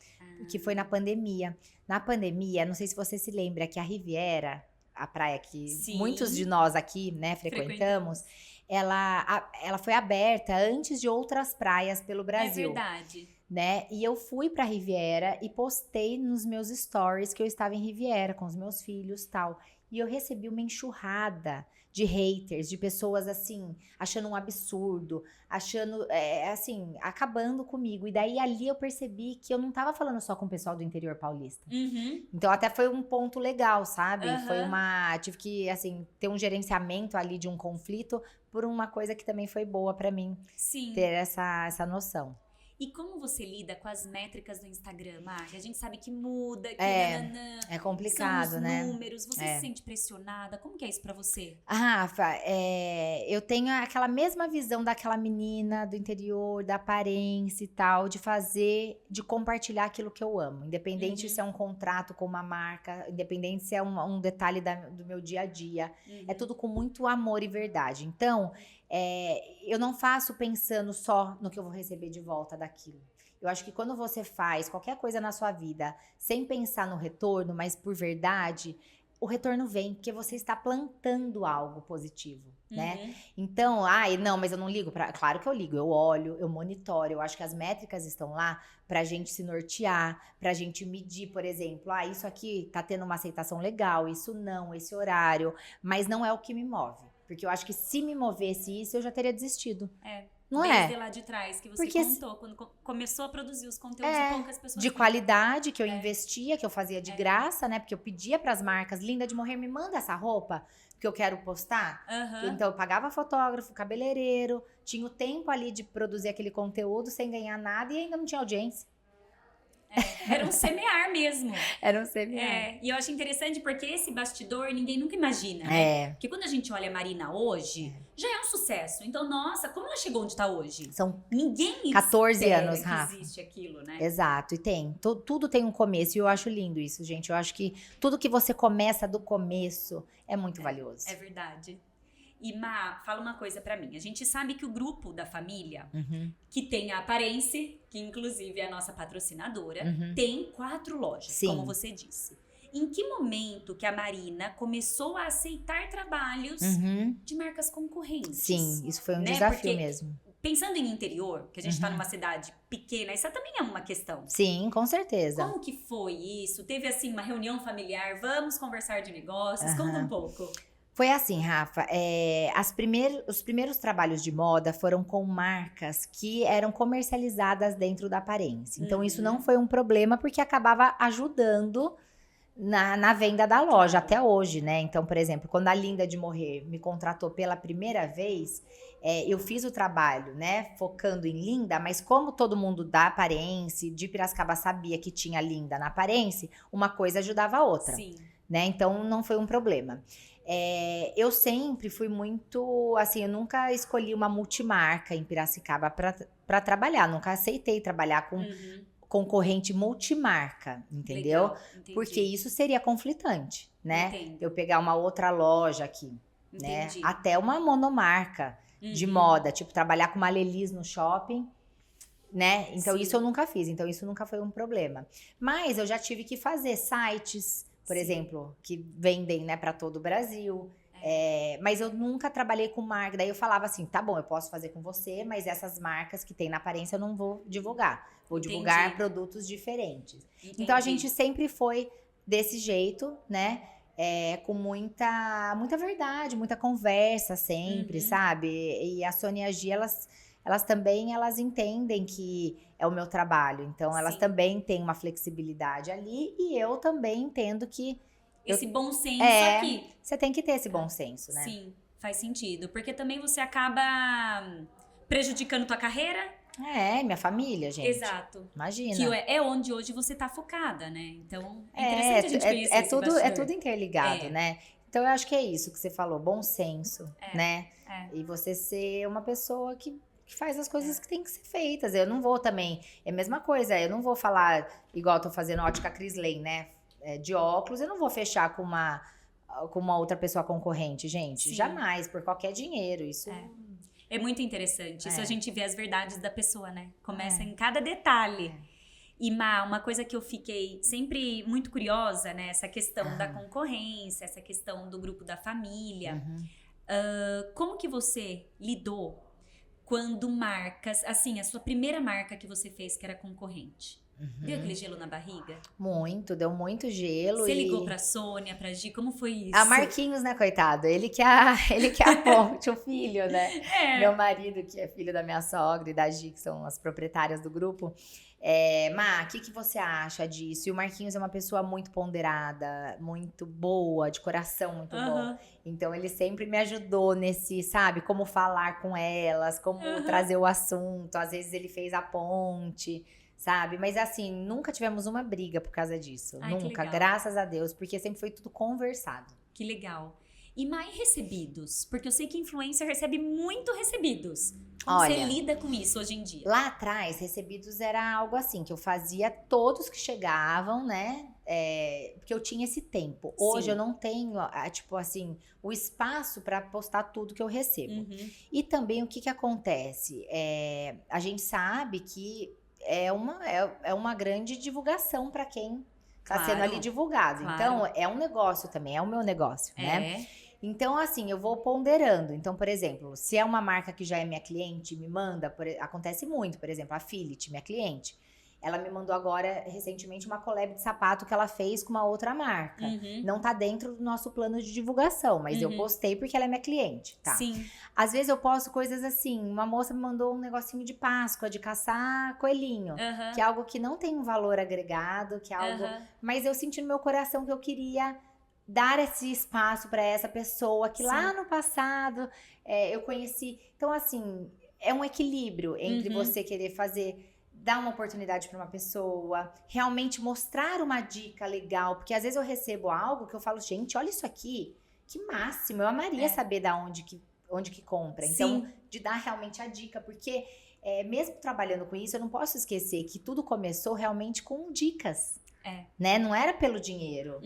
Que foi na pandemia. Na pandemia, não sei se você se lembra, que a Riviera, a praia que Sim. muitos de nós aqui, né, frequentamos, ela foi aberta antes de outras praias pelo Brasil. É verdade. Né? E eu fui pra Riviera e postei nos meus stories que eu estava em Riviera com os meus filhos e tal. E eu recebi uma enxurrada de haters, de pessoas assim, achando um absurdo, achando, assim, acabando comigo. E daí ali eu percebi que eu não tava falando só com o pessoal do interior paulista. Uhum. Então até foi um ponto legal, sabe? Aham. Tive que, assim, ter um gerenciamento ali de um conflito por uma coisa que também foi boa pra mim Sim. ter essa noção. E como você lida com as métricas do Instagram, Márcia? A gente sabe que muda, que nananã, É complicado, são os né? números. Você se sente pressionada? Como que é isso pra você? Rafa, eu tenho aquela mesma visão daquela menina do interior, da aparência e tal, de compartilhar aquilo que eu amo. Independente se é um contrato com uma marca, independente se é um detalhe do meu dia a dia. É tudo com muito amor e verdade. Então, eu não faço pensando só no que eu vou receber de volta daquilo. Eu acho que quando você faz qualquer coisa na sua vida sem pensar no retorno, mas por verdade, o retorno vem, porque você está plantando algo positivo, né? Então, não, mas eu não ligo pra... Claro que eu ligo, eu olho, eu monitoro, eu acho que as métricas estão lá pra gente se nortear, pra gente medir, por exemplo, isso aqui tá tendo uma aceitação legal, isso não, esse horário, mas não é o que me move. Porque eu acho que se me movesse isso, eu já teria desistido. Não Desde é? lá de trás, que você Porque contou, quando começou a produzir os conteúdos e poucas pessoas de viram. qualidade, que eu investia, que eu fazia de graça, né? Porque eu pedia pras marcas, linda de morrer, me manda essa roupa que eu quero postar. Então eu pagava fotógrafo, cabeleireiro, tinha o tempo ali de produzir aquele conteúdo sem ganhar nada e ainda não tinha audiência. Era um semear mesmo. Era um semear. E eu acho interessante porque esse bastidor ninguém nunca imagina, né? Porque quando a gente olha a Marina hoje, já é um sucesso. Então, nossa, como ela chegou onde tá hoje? Ninguém 14 anos, que Rafa. existe aquilo, né? Exato, e tem. Tudo tem um começo e eu acho lindo isso, gente. Eu acho que tudo que você começa do começo é muito valioso. É verdade. E Má, fala uma coisa pra mim. A gente sabe que o grupo da família, que tem a Aparência, que inclusive é a nossa patrocinadora, tem 4 lojas, como você disse. Em que momento que a Marina começou a aceitar trabalhos de marcas concorrentes? Sim, isso foi um desafio Porque, mesmo. Pensando em interior, que a gente tá numa cidade pequena, isso também é uma questão. Sim, com certeza. Como que foi isso? Teve assim uma reunião familiar, vamos conversar de negócios? Conta um pouco. Foi assim, Rafa, os primeiros trabalhos de moda foram com marcas que eram comercializadas dentro da Aparência. Então, isso não foi um problema, porque acabava ajudando na venda da loja, até hoje, né? Então, por exemplo, quando a Linda de Morrer me contratou pela primeira vez, eu fiz o trabalho, né, focando em Linda, mas como todo mundo da Aparência, de Piracicaba sabia que tinha Linda na Aparência, uma coisa ajudava a outra. Sim. Né? Então, não foi um problema. Eu sempre fui muito, assim, eu nunca escolhi uma multimarca em Piracicaba para trabalhar, nunca aceitei trabalhar com concorrente multimarca, entendeu? Legal, porque isso seria conflitante, né? Entendo. Eu pegar uma outra loja aqui, né? Até uma monomarca de moda, tipo trabalhar com uma Lelis no shopping, né? Então isso eu nunca fiz, então isso nunca foi um problema. Mas eu já tive que fazer sites, por exemplo, que vendem, né, para todo o Brasil. Mas eu nunca trabalhei com marca. Daí eu falava assim, tá bom, eu posso fazer com você, mas essas marcas que tem na Aparência eu não vou divulgar. Vou divulgar produtos diferentes. Então a gente sempre foi desse jeito, né? Com muita verdade, muita conversa sempre, sabe? E a Sônia e a Gi, elas também entendem que é o meu trabalho. Então, elas também têm uma flexibilidade ali. E eu também entendo que... Esse bom senso aqui. Você tem que ter esse bom senso, né? Sim, faz sentido. Porque também você acaba prejudicando tua carreira. Minha família, gente. Exato. Imagina. Que é onde hoje você tá focada, né? Então, é interessante a gente conhecer esse tudo, bastidor. é tudo interligado, né? Então, eu acho que é isso que você falou. Bom senso, né? E você ser uma pessoa que faz as coisas que tem que ser feitas. Eu não vou também... É a mesma coisa. Eu não vou falar igual eu tô fazendo ótica Cris Lane, né? De óculos. Eu não vou fechar com uma outra pessoa concorrente, gente. Jamais. Por qualquer dinheiro. Isso... É muito interessante. Isso a gente vê as verdades da pessoa, né? Começa em cada detalhe. E, Má, uma coisa que eu fiquei sempre muito curiosa, né? Essa questão da concorrência, essa questão do grupo da família. Como que você lidou quando marcas... Assim, a sua primeira marca que você fez que era concorrente. Deu aquele gelo na barriga? Muito, deu muito gelo. Você ligou pra Sônia, pra Gi, como foi isso? A Marquinhos, né, coitado? Ele que é a ponte, o filho, né? Meu marido, que é filho da minha sogra e da Gi, que são as proprietárias do grupo. Má, o que você acha disso? E o Marquinhos é uma pessoa muito ponderada, muito boa, de coração muito bom. Então, ele sempre me ajudou nesse, sabe? Como falar com elas, como trazer o assunto. Às vezes, ele fez a ponte... Sabe? Mas assim, nunca tivemos uma briga por causa disso. Nunca, graças a Deus, porque sempre foi tudo conversado. Que legal. E mais recebidos? Porque eu sei que influencer recebe muito recebidos. Como você lida com isso hoje em dia? Lá atrás, recebidos era algo assim, que eu fazia todos que chegavam, né? Porque eu tinha esse tempo. Hoje eu não tenho, tipo assim, o espaço para postar tudo que eu recebo. E também o que acontece? A gente sabe que é uma grande divulgação para quem tá Claro, sendo ali divulgado. claro. Então, é um negócio também, é o meu negócio, né? Então, assim, eu vou ponderando. Então, por exemplo, se é uma marca que já é minha cliente, me manda, acontece muito, por exemplo, a Philip, minha cliente, ela me mandou agora, recentemente, uma collab de sapato que ela fez com uma outra marca. Uhum. Não tá dentro do nosso plano de divulgação, mas eu postei porque ela é minha cliente, tá? Sim. Às vezes eu posto coisas assim, uma moça me mandou um negocinho de Páscoa, de caçar coelhinho, que é algo que não tem um valor agregado, que é algo... Mas eu senti no meu coração que eu queria dar esse espaço para essa pessoa que lá no passado eu conheci. Então, assim, é um equilíbrio entre você querer dar uma oportunidade para uma pessoa, realmente mostrar uma dica legal, porque às vezes eu recebo algo que eu falo, gente, olha isso aqui, que máximo, eu amaria saber da onde que compra. Então, de dar realmente a dica, porque mesmo trabalhando com isso, eu não posso esquecer que tudo começou realmente com dicas. Né? Não era pelo dinheiro.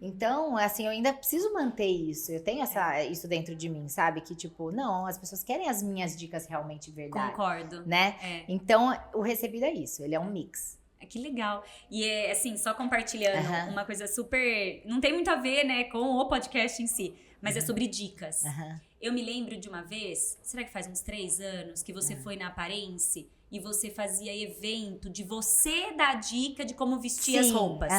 Então, assim, eu ainda preciso manter isso. Eu tenho isso dentro de mim, sabe? Que tipo, não, as pessoas querem as minhas dicas realmente verdade. Concordo. Né? Então, o recebido é isso. Ele é um mix. Que legal. E assim, só compartilhando uma coisa super... Não tem muito a ver, né, com o podcast em si. Mas é sobre dicas. Eu me lembro de uma vez, será que faz uns 3 anos, que você foi na Aparência e você fazia evento de você dar dica de como vestir as roupas.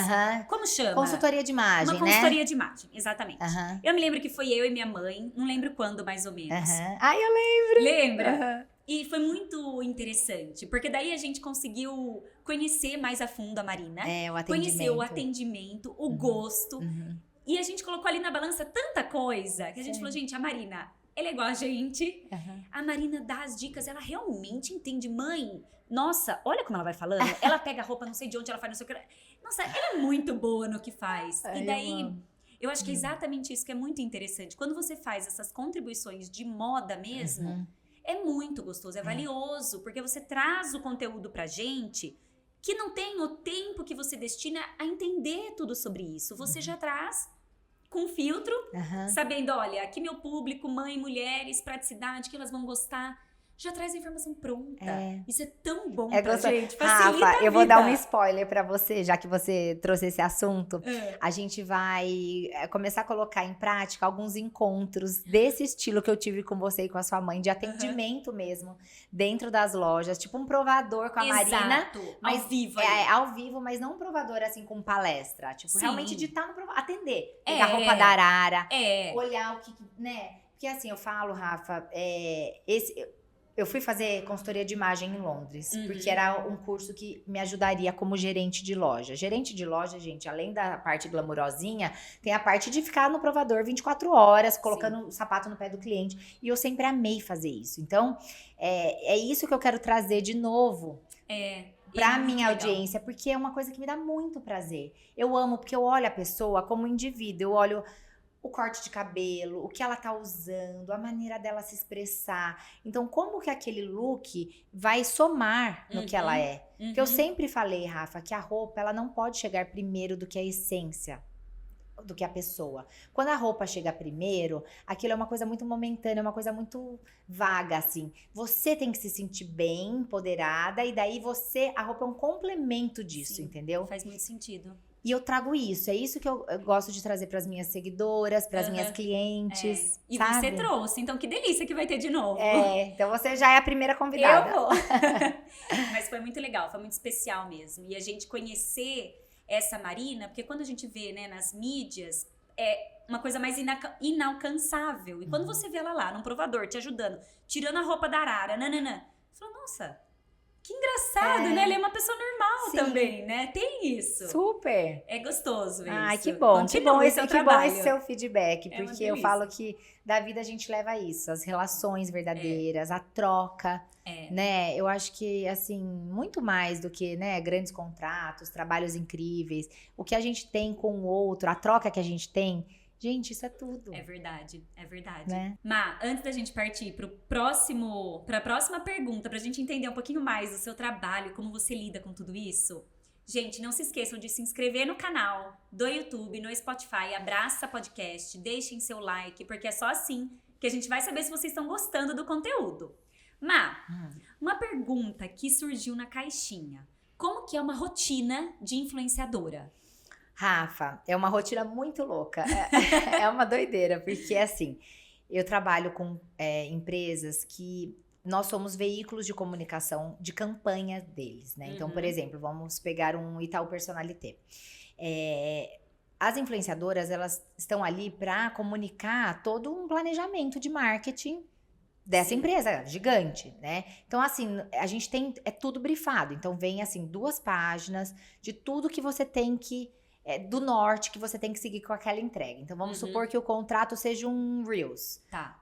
Como chama? Consultoria de imagem, Uma consultoria de imagem, exatamente. Eu me lembro que foi eu e minha mãe, não lembro quando mais ou menos. Ai, eu lembro! Lembra? E foi muito interessante, porque daí a gente conseguiu conhecer mais a fundo a Marina. O atendimento. Conhecer o atendimento, o gosto. E a gente colocou ali na balança tanta coisa, que a gente falou, gente, a Marina... Ela é igual a gente. A Marina dá as dicas, ela realmente entende. Mãe, nossa, olha como ela vai falando. Ela pega a roupa, não sei de onde ela faz, não sei o que. Nossa, ela é muito boa no que faz. E daí, eu acho que é exatamente isso que é muito interessante. Quando você faz essas contribuições de moda mesmo, é muito gostoso, é valioso. Porque você traz o conteúdo pra gente que não tem o tempo que você destina a entender tudo sobre isso. Você já traz... com filtro, sabendo, olha, aqui meu público, mãe, mulheres, praticidade, que elas vão gostar, já traz a informação pronta. Isso é tão bom pra gente, facilita Rafa, a eu vou vida. dar um spoiler pra você, já que você trouxe esse assunto. A gente vai começar a colocar em prática alguns encontros desse estilo que eu tive com você e com a sua mãe, de atendimento mesmo, dentro das lojas, tipo um provador com a Marina. Mas, ao vivo. Ao vivo, mas não um provador assim com palestra. Tipo, realmente de estar no provador, atender. Pegar a roupa da Arara, olhar o que, né? Porque assim, eu falo, Rafa, eu fui fazer consultoria de imagem em Londres, porque era um curso que me ajudaria como gerente de loja. Gerente de loja, gente, além da parte glamurosinha, tem a parte de ficar no provador 24 horas, colocando o sapato no pé do cliente. E eu sempre amei fazer isso. Então, é isso que eu quero trazer de novo. Pra minha audiência, porque é uma coisa que me dá muito prazer. Eu amo, porque eu olho a pessoa como indivíduo, eu olho o corte de cabelo, o que ela tá usando, a maneira dela se expressar. Então, como que aquele look vai somar no que ela é? Porque eu sempre falei, Rafa, que a roupa, ela não pode chegar primeiro do que a essência, do que a pessoa. Quando a roupa chega primeiro, aquilo é uma coisa muito momentânea, é uma coisa muito vaga, assim. Você tem que se sentir bem, empoderada, e daí a roupa é um complemento disso, entendeu? Faz muito sentido. E eu trago isso, é isso que eu gosto de trazer para as minhas seguidoras, para as minhas clientes, E sabe? você trouxe, então que delícia que vai ter de novo. Então você já é a primeira convidada. Eu vou. Mas foi muito legal, foi muito especial mesmo. E a gente conhecer essa Marina, porque quando a gente vê, né, nas mídias, é uma coisa mais inalcançável. E quando você vê ela lá, num provador, te ajudando, tirando a roupa da Arara, você fala, nossa... Que engraçado, né? Ele é uma pessoa normal também, né? Tem isso. Super. É gostoso isso. Ai, que bom. Continua Que bom esse seu feedback. É porque eu falo que da vida a gente leva isso. As relações verdadeiras, a troca. Né? Eu acho que, assim, muito mais do que, né, grandes contratos, trabalhos incríveis. O que a gente tem com o outro, a troca que a gente tem... Gente, isso é tudo. É verdade, é verdade. Né? Má, antes da gente partir pra próxima pergunta, pra gente entender um pouquinho mais do seu trabalho, como você lida com tudo isso, gente, não se esqueçam de se inscrever no canal do YouTube, no Spotify, Abraça Podcast, deixem seu like, porque é só assim que a gente vai saber se vocês estão gostando do conteúdo. Má, uma pergunta que surgiu na caixinha. Como que é uma rotina de influenciadora? Rafa, é uma rotina muito louca. É uma doideira, porque assim, eu trabalho com empresas que nós somos veículos de comunicação de campanha deles, né? Então, por exemplo, vamos pegar um Itaú Personalité. As influenciadoras, elas estão ali para comunicar todo um planejamento de marketing dessa empresa gigante, né? Então, assim, a gente tem, é tudo brifado. Então, vem, assim, 2 páginas de tudo que você tem que, do norte, que você tem que seguir com aquela entrega. Então, vamos supor que o contrato seja um Reels,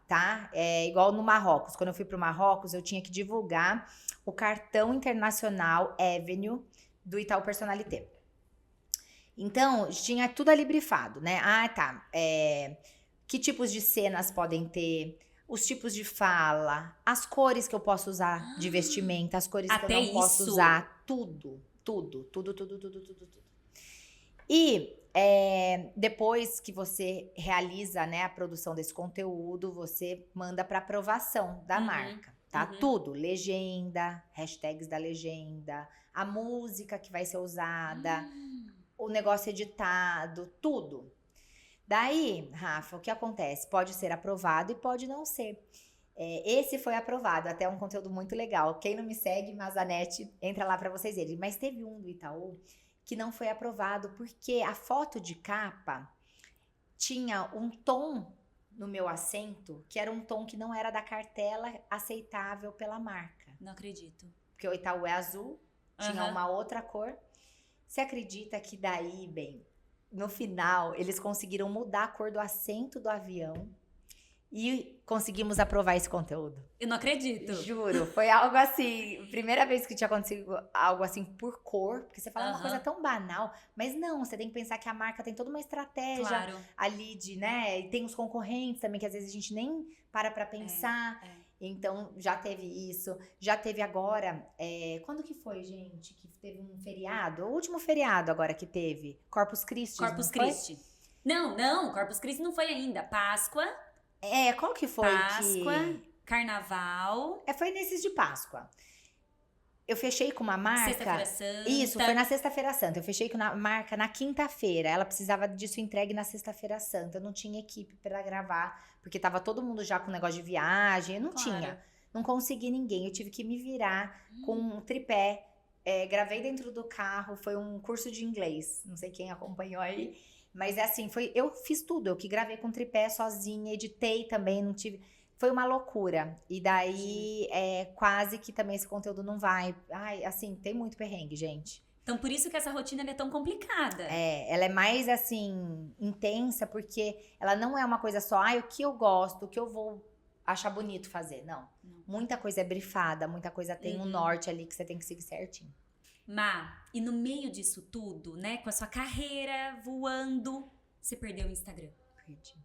tá? É igual no Marrocos. Quando eu fui pro Marrocos, eu tinha que divulgar o cartão internacional Avenue do Itaú Personalité. Então, tinha tudo ali brifado, né? Que tipos de cenas podem ter, os tipos de fala, as cores que eu posso usar de vestimenta, as cores que eu não posso usar, tudo. E depois que você realiza, né, a produção desse conteúdo, você manda para aprovação da marca, tá? Tudo, legenda, hashtags da legenda, a música que vai ser usada, o negócio editado, tudo. Daí, Rafa, o que acontece? Pode ser aprovado e pode não ser. Esse foi aprovado, até um conteúdo muito legal. Quem não me segue, Mazanete, entra lá para vocês verem. Mas teve um do Itaú que não foi aprovado porque a foto de capa tinha um tom no meu assento que era um tom que não era da cartela aceitável pela marca. Não acredito. Porque o Itaú é azul, tinha uma outra cor. Você acredita que daí, bem, no final, eles conseguiram mudar a cor do assento do avião e conseguimos aprovar esse conteúdo. Eu não acredito. Juro, foi algo assim, primeira vez que tinha acontecido algo assim por cor, porque você fala uma coisa tão banal, mas não, você tem que pensar que a marca tem toda uma estratégia ali de, né, e tem os concorrentes também, que às vezes a gente nem para pra pensar. Então, já teve isso. Já teve agora... quando que foi, gente? Que teve um feriado? O último feriado agora que teve. Corpus Christi. Corpus Christi. Não. Corpus Christi não foi ainda. Páscoa. Qual que foi? Páscoa, Carnaval. Foi nesses de Páscoa. Eu fechei com uma marca... Sexta-feira Santa. Isso, foi na Sexta-feira Santa. Eu fechei com uma marca na quinta-feira. Ela precisava disso entregue na Sexta-feira Santa. Eu não tinha equipe pra gravar, porque tava todo mundo já com negócio de viagem. Eu não tinha. Não consegui ninguém. Eu tive que me virar com um tripé. Gravei dentro do carro. Foi um curso de inglês. Não sei quem acompanhou aí. Mas assim, eu fiz tudo. Eu que gravei com tripé sozinha. Editei também, não tive... Foi uma loucura. E daí, quase que também esse conteúdo não vai. Ai, assim, tem muito perrengue, gente. Então, por isso que essa rotina é tão complicada. Ela é mais, assim, intensa, porque ela não é uma coisa só, o que eu gosto, o que eu vou achar bonito fazer. Não. Muita coisa é brifada, muita coisa tem um norte ali que você tem que seguir certinho. Má, e no meio disso tudo, né, com a sua carreira voando, você perdeu o Instagram. Perdi.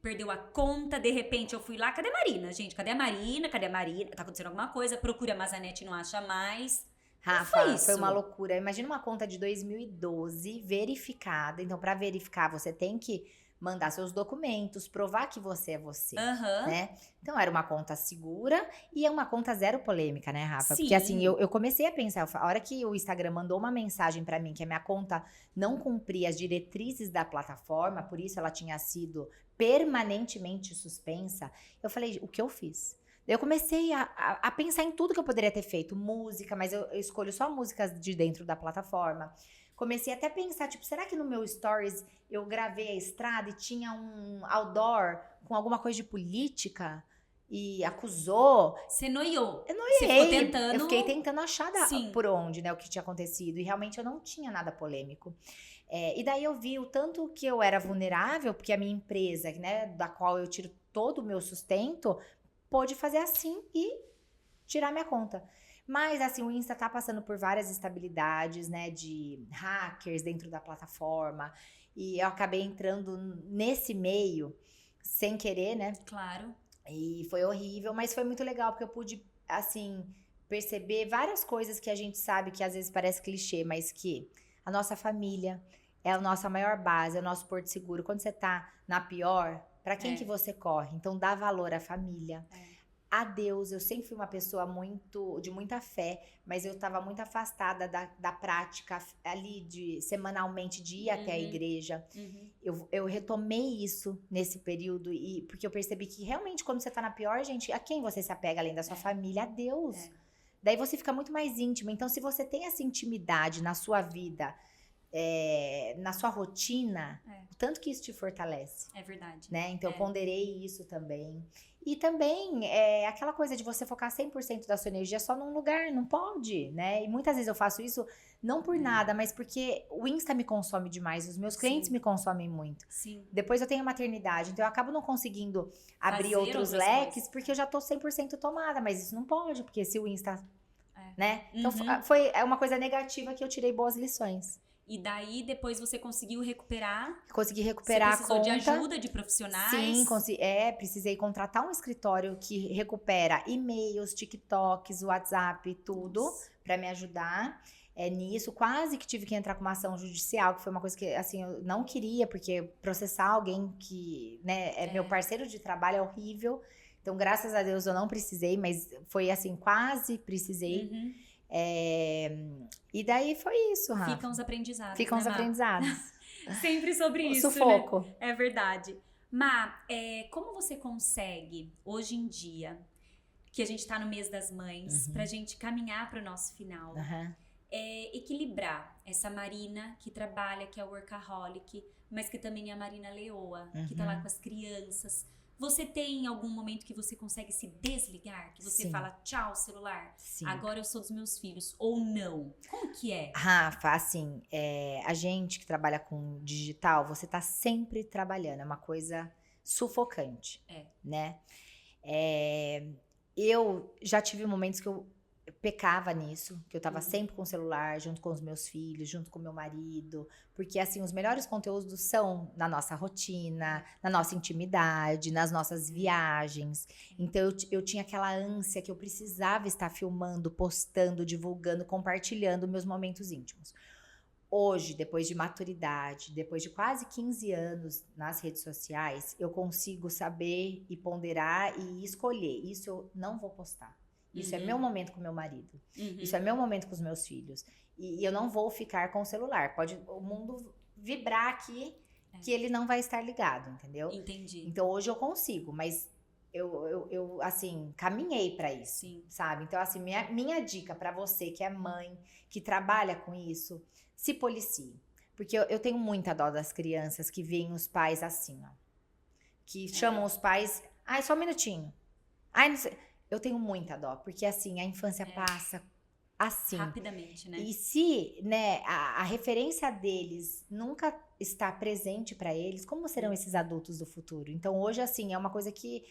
Perdeu a conta, de repente eu fui lá, cadê a Marina, gente? Cadê a Marina? Tá acontecendo alguma coisa, procura a Mazanete e não acha mais. Rafa, foi uma loucura. Imagina uma conta de 2012 verificada. Então, para verificar, você tem que mandar seus documentos, provar que você é você, né? Então, era uma conta segura e é uma conta zero polêmica, né, Rafa? Sim. Porque assim, eu comecei a pensar, a hora que o Instagram mandou uma mensagem pra mim que a minha conta não cumpria as diretrizes da plataforma, por isso ela tinha sido permanentemente suspensa, eu falei, o que eu fiz? Eu comecei a pensar em tudo que eu poderia ter feito, música, mas eu escolho só músicas de dentro da plataforma. Comecei até a pensar, tipo, será que no meu stories eu gravei a estrada e tinha um outdoor com alguma coisa de política e acusou? Você noiou. Eu noiei. Você ficou tentando... Eu fiquei tentando achar por onde, né, o que tinha acontecido. E realmente eu não tinha nada polêmico. E daí eu vi o tanto que eu era vulnerável, porque a minha empresa, né, da qual eu tiro todo o meu sustento, pôde fazer assim e tirar minha conta. Mas, assim, o Insta tá passando por várias instabilidades, né, de hackers dentro da plataforma. E eu acabei entrando nesse meio sem querer, né? Claro. E foi horrível, mas foi muito legal, porque eu pude, assim, perceber várias coisas que a gente sabe que às vezes parece clichê, mas que a nossa família é a nossa maior base, é o nosso porto seguro. Quando você tá na pior, pra quem que você corre? Então, dá valor à família. a Deus. Eu sempre fui uma pessoa de muita fé, mas eu estava muito afastada da prática ali semanalmente de ir até a igreja. Eu retomei isso nesse período, porque eu percebi que realmente quando você tá na pior, gente, a quem você se apega além da sua família? A Deus. Daí você fica muito mais íntima. Então, se você tem essa intimidade na sua vida, na sua rotina, o tanto que isso te fortalece. É verdade. Né? Então, eu ponderei isso também. E também, aquela coisa de você focar 100% da sua energia só num lugar, não pode, né? E muitas vezes eu faço isso não por nada, mas porque o Insta me consome demais, os meus clientes me consomem muito. Sim. Depois eu tenho maternidade, então eu acabo não conseguindo abrir outros leques, porque eu já tô 100% tomada, mas isso não pode, porque se o Insta... né? Então, foi uma coisa negativa que eu tirei boas lições. E daí, depois você conseguiu recuperar? Consegui recuperar a conta. Você precisou de ajuda de profissionais? Sim, precisei contratar um escritório que recupera e-mails, TikToks, WhatsApp, tudo, para me ajudar nisso. Quase que tive que entrar com uma ação judicial, que foi uma coisa que, assim, eu não queria, porque processar alguém que, né, é meu parceiro de trabalho é horrível. Então, graças a Deus, eu não precisei, mas foi assim, quase precisei. E daí foi isso, Rafa. Ficam os aprendizados. Ficam os aprendizados. Sempre sobre isso, sufoco. Né? É verdade. Má, como você consegue, hoje em dia, que a gente tá no mês das mães, pra gente caminhar pro nosso final, equilibrar essa Marina que trabalha, que é workaholic, mas que também é a Marina leoa, que tá lá com as crianças. Você tem algum momento que você consegue se desligar? Que você fala, tchau, celular, agora eu sou dos meus filhos, ou não? Como que é? Rafa, assim, a gente que trabalha com digital, você tá sempre trabalhando, é uma coisa sufocante, né? Eu já tive momentos que eu pecava nisso, que eu tava sempre com o celular, junto com os meus filhos, junto com o meu marido, porque assim, os melhores conteúdos são na nossa rotina, na nossa intimidade, nas nossas viagens. Então eu tinha aquela ânsia que eu precisava estar filmando, postando, divulgando, compartilhando meus momentos íntimos. Hoje, depois de maturidade, depois de quase 15 anos nas redes sociais, eu consigo saber e ponderar e escolher. Isso eu não vou postar. Isso é meu momento com meu marido. Isso é meu momento com os meus filhos. E eu não vou ficar com o celular. Pode o mundo vibrar aqui que ele não vai estar ligado, entendeu? Entendi. Então hoje eu consigo, mas eu assim, caminhei pra isso, sabe? Então assim, minha dica pra você que é mãe, que trabalha com isso, se policie. Porque eu tenho muita dó das crianças que veem os pais assim, ó. Que chamam os pais, ai, só um minutinho. Ai, não sei... Eu tenho muita dó, porque assim, a infância passa assim. Rapidamente, né? E se, né, a referência deles nunca está presente para eles, como serão esses adultos do futuro? Então hoje, assim, é uma coisa que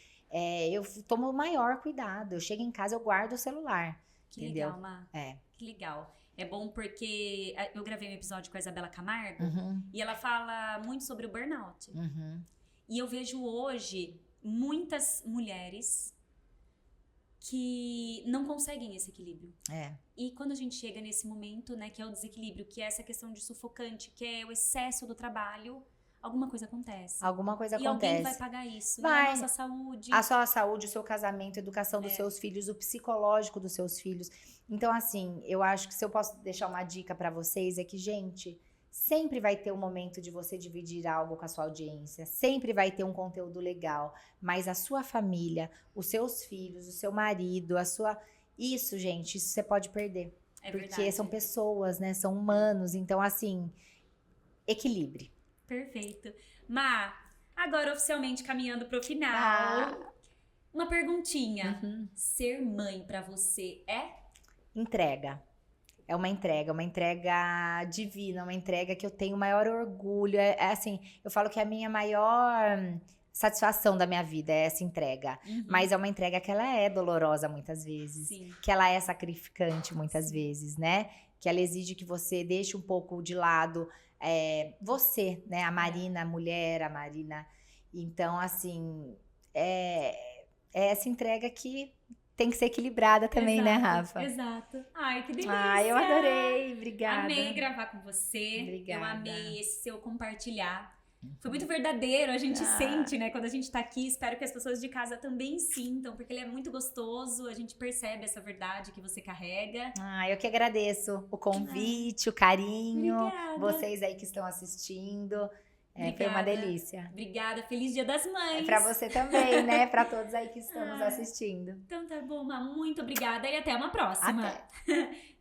eu tomo o maior cuidado. Eu chego em casa, eu guardo o celular. Que entendeu? legal, Má. Que legal. É bom porque eu gravei um episódio com a Isabela Camargo e ela fala muito sobre o burnout. E eu vejo hoje muitas mulheres que não conseguem esse equilíbrio. E quando a gente chega nesse momento, né, que é o desequilíbrio, que é essa questão de sufocante, que é o excesso do trabalho, alguma coisa acontece. Alguma coisa acontece. E alguém vai pagar isso. Vai. E a nossa saúde. A sua saúde, o seu casamento, a educação dos seus filhos, o psicológico dos seus filhos. Então, assim, eu acho que se eu posso deixar uma dica pra vocês, é que, gente... Sempre vai ter um momento de você dividir algo com a sua audiência. Sempre vai ter um conteúdo legal. Mas a sua família, os seus filhos, o seu marido, a sua... Isso, gente, isso você pode perder. Porque verdade. São pessoas, né? São humanos. Então, assim, equilibre. Perfeito. Má, agora oficialmente caminhando pro final. Uma perguntinha. Ser mãe pra você é? Entrega. É uma entrega divina, uma entrega que eu tenho maior orgulho. Assim, eu falo que a minha maior satisfação da minha vida é essa entrega. Mas é uma entrega que ela é dolorosa muitas vezes. Que ela é sacrificante muitas vezes, né? Que ela exige que você deixe um pouco de lado você, né? A Marina, a mulher, a Marina. Então, assim, é essa entrega que... Tem que ser equilibrada também, né, Rafa? Exato. Ai, que delícia! Ai, eu adorei. Obrigada. Amei gravar com você. Obrigada. Eu amei esse seu compartilhar. Foi muito verdadeiro, a gente sente, né, quando a gente tá aqui. Espero que as pessoas de casa também sintam, porque ele é muito gostoso, a gente percebe essa verdade que você carrega. Eu que agradeço o convite, o carinho, Obrigada. vocês aí que estão assistindo. Foi uma delícia. Obrigada, feliz Dia das Mães. Pra você também, né? Pra todos aí que estão nos assistindo. Então tá bom, Má, muito obrigada e até uma próxima. Até.